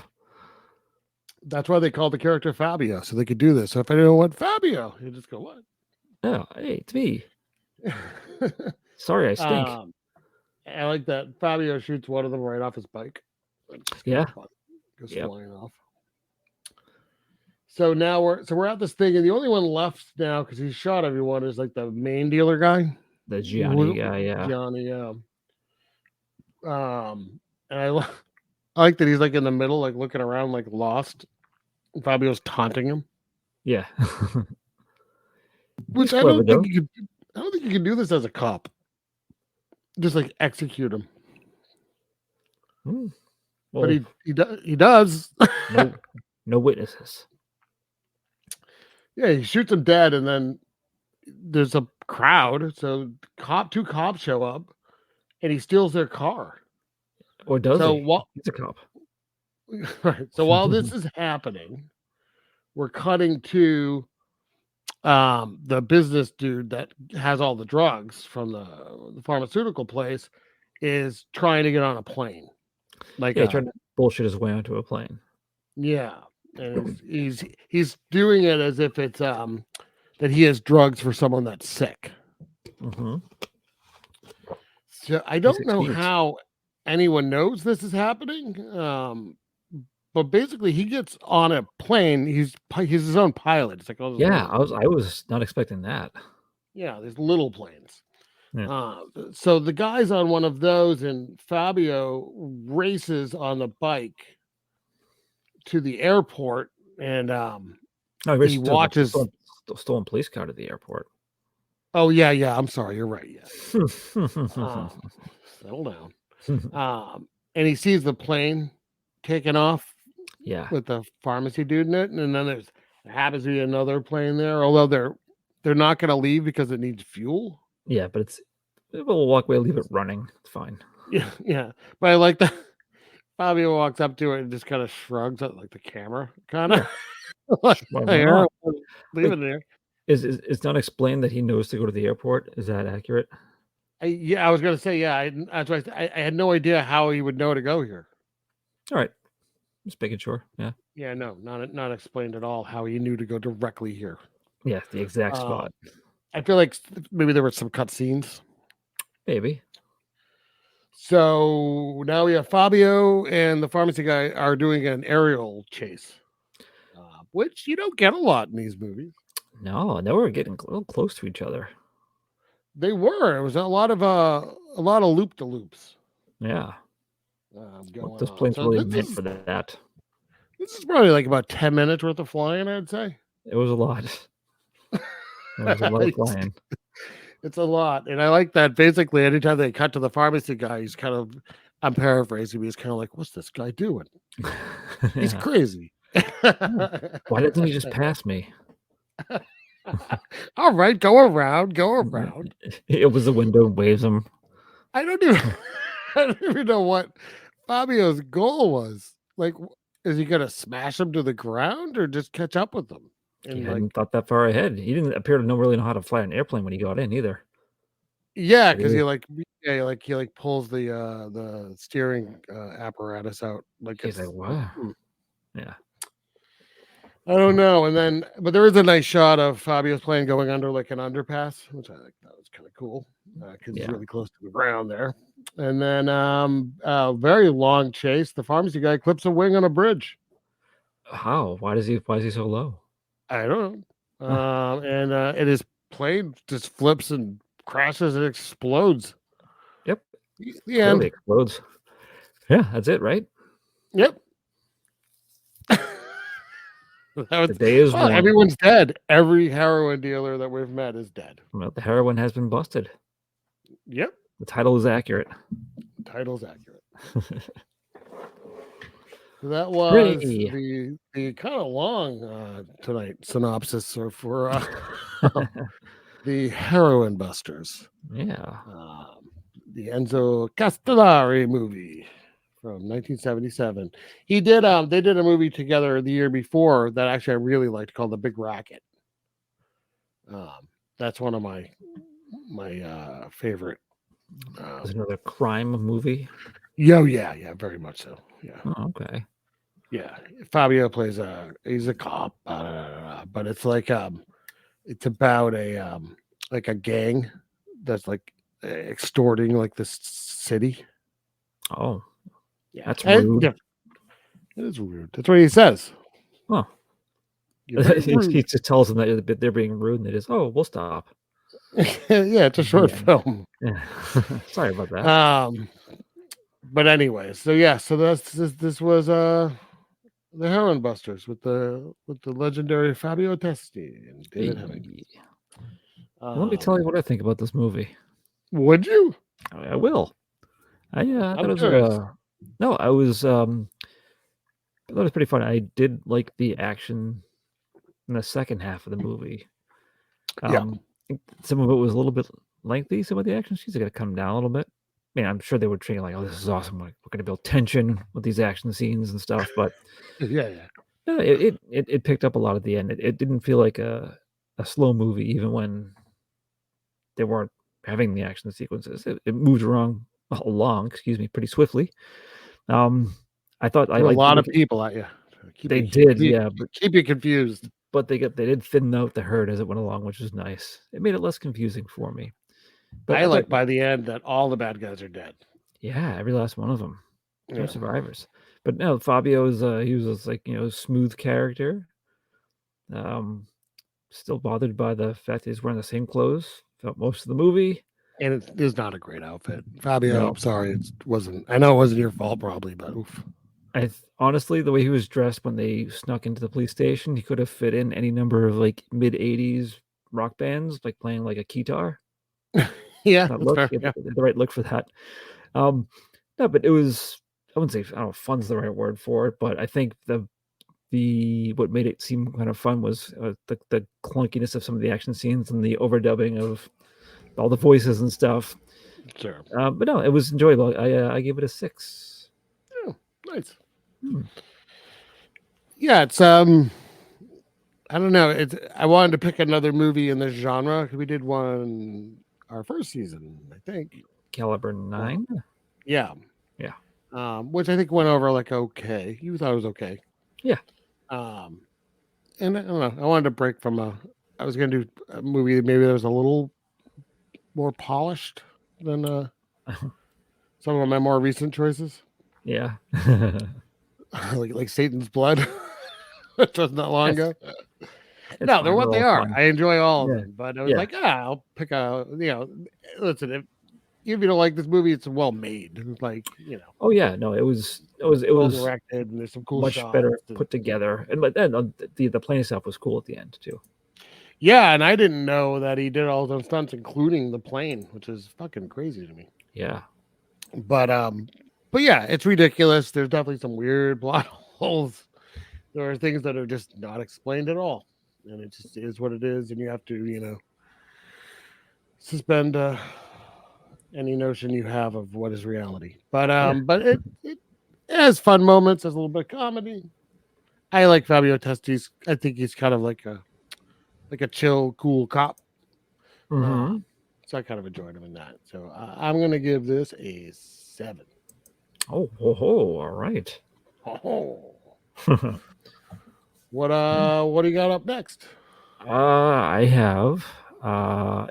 That's why they called the character Fabio, so they could do this. So if anyone went Fabio, you just go, what? Oh, hey, it's me. Sorry, I stink. I like that Fabio shoots one of them right off his bike. Yeah. Goes flying off. So now we're at this thing, and the only one left now because he shot everyone is like the main dealer guy. The Gianni guy, yeah. Gianni, yeah. And I like that he's like in the middle, like looking around, like lost. And Fabio's taunting him. Yeah. Which I don't think you can do this as a cop. Just like execute him. Well, but he does. No witnesses. Yeah, he shoots him dead, and then there's a crowd. So two cops show up, and he steals their car. Or does he? He's a cop. Right. So while this is happening, we're cutting to the business dude that has all the drugs from the pharmaceutical place is trying to get on a plane. Like trying to bullshit his way onto a plane. Yeah. And he's doing it as if it's that he has drugs for someone that's sick. Mm-hmm. So I don't know how anyone knows this is happening. But basically he gets on a plane. He's his own pilot. It's like I was not expecting that. Yeah, there's little planes. Yeah. So the guy's on one of those, and Fabio races on the bike to the airport, and he watches stolen police car to the airport. Oh yeah. I'm sorry, you're right. Yeah. Settle down. And he sees the plane taking off. Yeah. With the pharmacy dude in it, and then there happens to be another plane there. Although they're not going to leave because it needs fuel. Yeah, but we'll walk away, leave it running. It's fine. Yeah. But I like that. Fabio walks up to it and just kind of shrugs at like the camera, kind of. Leave it there. It's not explained that he knows to go to the airport. Is that accurate? I was going to say, yeah. That's why I had no idea how he would know to go here. All right. Just making sure. Yeah. Yeah, no, not explained at all how he knew to go directly here. Yeah, the exact spot. I feel like maybe there were some cutscenes. Maybe. So now we have Fabio and the pharmacy guy are doing an aerial chase, which you don't get a lot in these movies. No, they were getting a little close to each other. They were. It was a lot of loop de loops. Yeah. This plane's really meant for that. This is probably like about 10 minutes worth of flying, I'd say. It was a lot. It was a lot of flying. It's a lot, and I like that. Basically, anytime they cut to the pharmacy guy, he's kind of, I'm paraphrasing, but he's kind of like, "What's this guy doing? He's Yeah. crazy." Why didn't he just pass me? All right, go around, go around. It was the window and waves him. I don't even know what Fabio's goal was. Like, is he gonna smash him to the ground or just catch up with them? He And hadn't thought that far ahead. He didn't appear to really know how to fly an airplane when he got in either. yeah, because he pulls the steering apparatus out. Like He's it's like, wow. Yeah. I don't know. And then, but there is a nice shot of Fabio's plane going under like an underpass, which I think that was kind of cool because he's really close to the ground there. And then, very long chase. The pharmacy guy clips a wing on a bridge. How? Why is he so low? I don't know. And his plane just flips and crashes and explodes. Yep. The end. Explodes. Yeah, that's it, right? Yep. The day is won. Everyone's dead. Every heroin dealer that we've met is dead. Well, the heroin has been busted. Yep. The title is accurate. Title's accurate. So that was the kind of long tonight synopsis for the Heroin Busters. Yeah. The Enzo Castellari movie from 1977. He did they did a movie together the year before that actually I really liked called The Big Racket. That's one of my favorite. Is another crime movie? Yeah, very much so. Yeah. Oh, okay. Yeah, Fabio plays he's a cop, but it's like it's about a gang that's like extorting like this city. Oh, yeah, that's rude. It is weird. That's what he says. Oh, he just tells them that they're being rude, and they just, we'll stop. Yeah, it's a short film. Yeah. Sorry about that. But anyway, so this was the Heroin Busters with the legendary Fabio Testi and David Hemmings. Let me tell you what I think about this movie. Would you? I will. I thought it curious. I thought it was pretty fun. I did like the action in the second half of the movie. Some of it was a little bit lengthy. Some of the action scenes are going to come down a little bit. I mean, I'm sure they were treating like, this is awesome. Like, we're going to build tension with these action scenes and stuff. But it picked up a lot at the end. It didn't feel like a slow movie, even when they weren't having the action sequences. It moved along, pretty swiftly. I thought I liked a lot of people at you. They did, but keep you confused. But they did thin out the herd as it went along, which was nice. It made it less confusing for me. But I like by the end that all the bad guys are dead. Yeah, every last one of them. No survivors. But no, Fabio's he was like, smooth character. Still bothered by the fact that he's wearing the same clothes throughout most of the movie. And it is not a great outfit. Fabio, I'm sorry, I know it wasn't your fault probably, but oof. Honestly, the way he was dressed when they snuck into the police station, he could have fit in any number of like mid-80s rock bands, like playing like a guitar. Yeah, look, fair. The right look for that. No, but it was, I wouldn't say, I don't know if fun's the right word for it, but I think what made it seem kind of fun was the clunkiness of some of the action scenes and the overdubbing of all the voices and stuff. Sure. But no, it was enjoyable. I gave it a 6. Oh, nice. Yeah, it's I don't know. I wanted to pick another movie in this genre because we did one our first season, I think. Caliber 9. Yeah. Which I think went over like okay. You thought it was okay. Yeah. And I don't know. I wanted to break from I was going to do a movie maybe that was a little more polished than some of my more recent choices. Yeah. like Satan's Blood, which wasn't that long ago. No, they're what they are. Fun. I enjoy all of them, but I was like, I'll pick a, listen, if you don't like this movie, it's well made. It's like, Oh yeah, no, it was well directed, and there's some cool much shots better put together. And but then the plane stuff was cool at the end too. Yeah, and I didn't know that he did all those stunts, including the plane, which is fucking crazy to me. Yeah. But yeah, it's ridiculous. There's definitely some weird plot holes. There are things that are just not explained at all, and it just is what it is, and you have to, suspend any notion you have of what is reality. But it has fun moments. There's a little bit of comedy. I like Fabio Testi's. I think he's kind of like a chill, cool cop. Mm-hmm. So I kind of enjoyed him in that. So I'm gonna give this a 7. Oh, all right. Oh. What do you got up next? I have a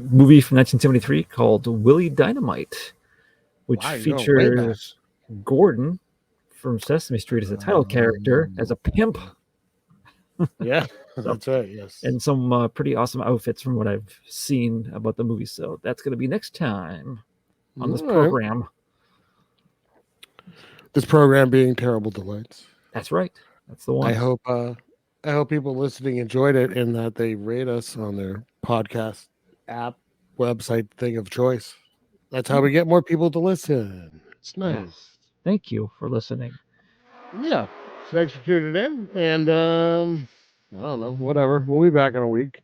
movie from 1973 called Willie Dynamite, which Wow, you're going way back. features Gordon from Sesame Street as a title character, as a pimp. Yeah, that's right. Yes. And some pretty awesome outfits from what I've seen about the movie. So that's going to be next time on this All right. program. This program being Terrible Delights. That's right. That's the one. I hope people listening enjoyed it and that they rate us on their podcast app, website thing of choice. That's how we get more people to listen. It's nice. Yes. Thank you for listening. Yeah. Thanks for tuning in. And I don't know, whatever. We'll be back in a week.